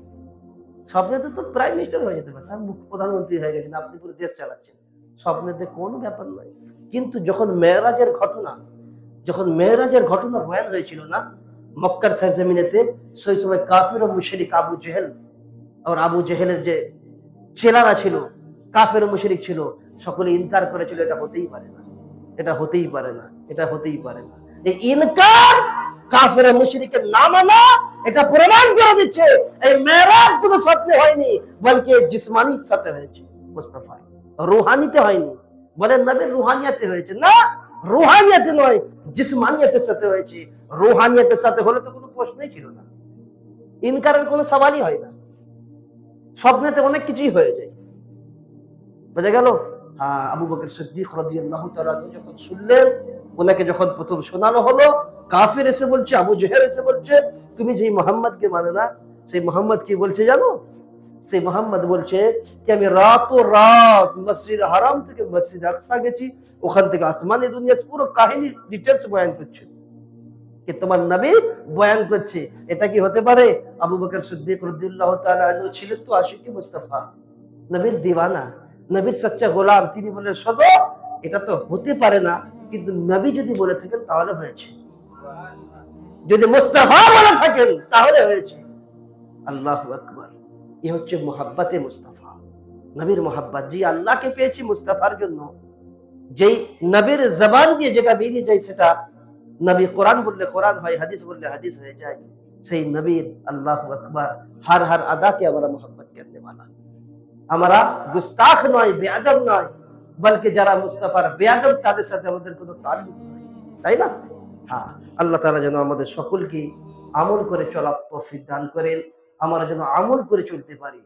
স্বপ্নে তো প্রাইম মিনিস্টার হয়ে যেতে পারে, প্রধানমন্ত্রী হয়ে গেছেন, আপনি পুরো দেশ চালাচ্ছেন, স্বপ্নেতে কোনো ব্যাপার নয়। কিন্তু যখন মেরাজের ঘটনা বয়ান হয়েছিল না মক্কার সরজমিনেতে, সেই সময় কাফির ও মুশরিক আবু জেহেল, আর আবু জেহেলের যে চেলারা ছিল, কাফের ও মুশরিক ছিল, সকলে ইনকার করেছিল, এটা হতেই পারে না, এটা হতেই পারে না, এটা হতেই পারে না। এই ইনকার, কাফের ও মুশরিকের না মানা, এটা প্রমাণ করে দিচ্ছে এই মেরাজ কোনো স্বপ্নে হয়নি, বলকে জিসমানির সাথে হয়েছে, মুস্তাফা রুহানিতে হয়নি। বলেন নবীর রুহানিয়াতে হয়েছে না, রুহানিয়াতে নয়, জিসমানিয়াতের সাথে হয়েছে। রুহানিয়াতের সাথে হলে তো কোনো প্রশ্নই ছিল না, ইনকারের কোনো সওয়ালই হয় না, স্বপ্নেতে অনেক কিছুই হয়ে যায়, বুঝা গেল? আবু বকর সিদ্দিক রাদিয়াল্লাহু তাআলা যখন শুনলেন, ওনাকে যখন প্রথম শোনানো হলো, কাফির এসে বলছে, আবু জেহেল এসে বলছে, তুমি যে মুহাম্মদকে মানে না, সেই মুহাম্মদ কি বলছে জানো? সেই মোহাম্মদ বলছে কি আমি রাত মসজিদ হারাম থেকে মসজিদ আকসা গেছি, ওখান থেকে আসমানি দুনিয়া পুরো কাহিনী ডিটেলস বয়ান করছে कि তোমার নবী বয়ান করছে। এটা কি হতে পারে? আবু বকর সিদ্দিক রাদিয়াল্লাহু তাআলা আনহু ছিলেন তো আশিকে মুস্তাফা, নবীর দিওয়ানা, নবীর সচ্চা গোলাম। তিনি বলে শোনো, এটা তো হতে পারে না, কিন্তু নবী যদি বলে থাকেন তাহলে হয়েছে, যদি মুস্তাফা বলে থাকেন তাহলে হয়েছে। আল্লাহু আকবার। এই হচ্ছে মুহাব্বতে মুস্তাফা, নবীর মুহাব্বত। জি আল্লাহকে পেয়েছি মুস্তাফার জন্য। যেই নবীর জবান দিয়ে যেটা বেরিয়ে যায় সেটা নবী কোরআন বললে কোরআন হয়, হাদিস বললে হাদিস হয়ে যায়। সেই নবীর আল্লাহু আকবার हर हर अदा के हमारा मोहब्बत करने वाला, हमारा गुस्ताख নয়, বেয়াদব নয়, বলকে যারা মুস্তাফার বেয়াদব তাদের সাথে আমাদের কোনো তাল্লুক নাই, তাই না? হ্যাঁ, আল্লাহ তাআলা যেন আমাদের সকলকে আমল করে চলার তৌফিক দান করেন, আমরা যেন আমল করে চলতে পারি।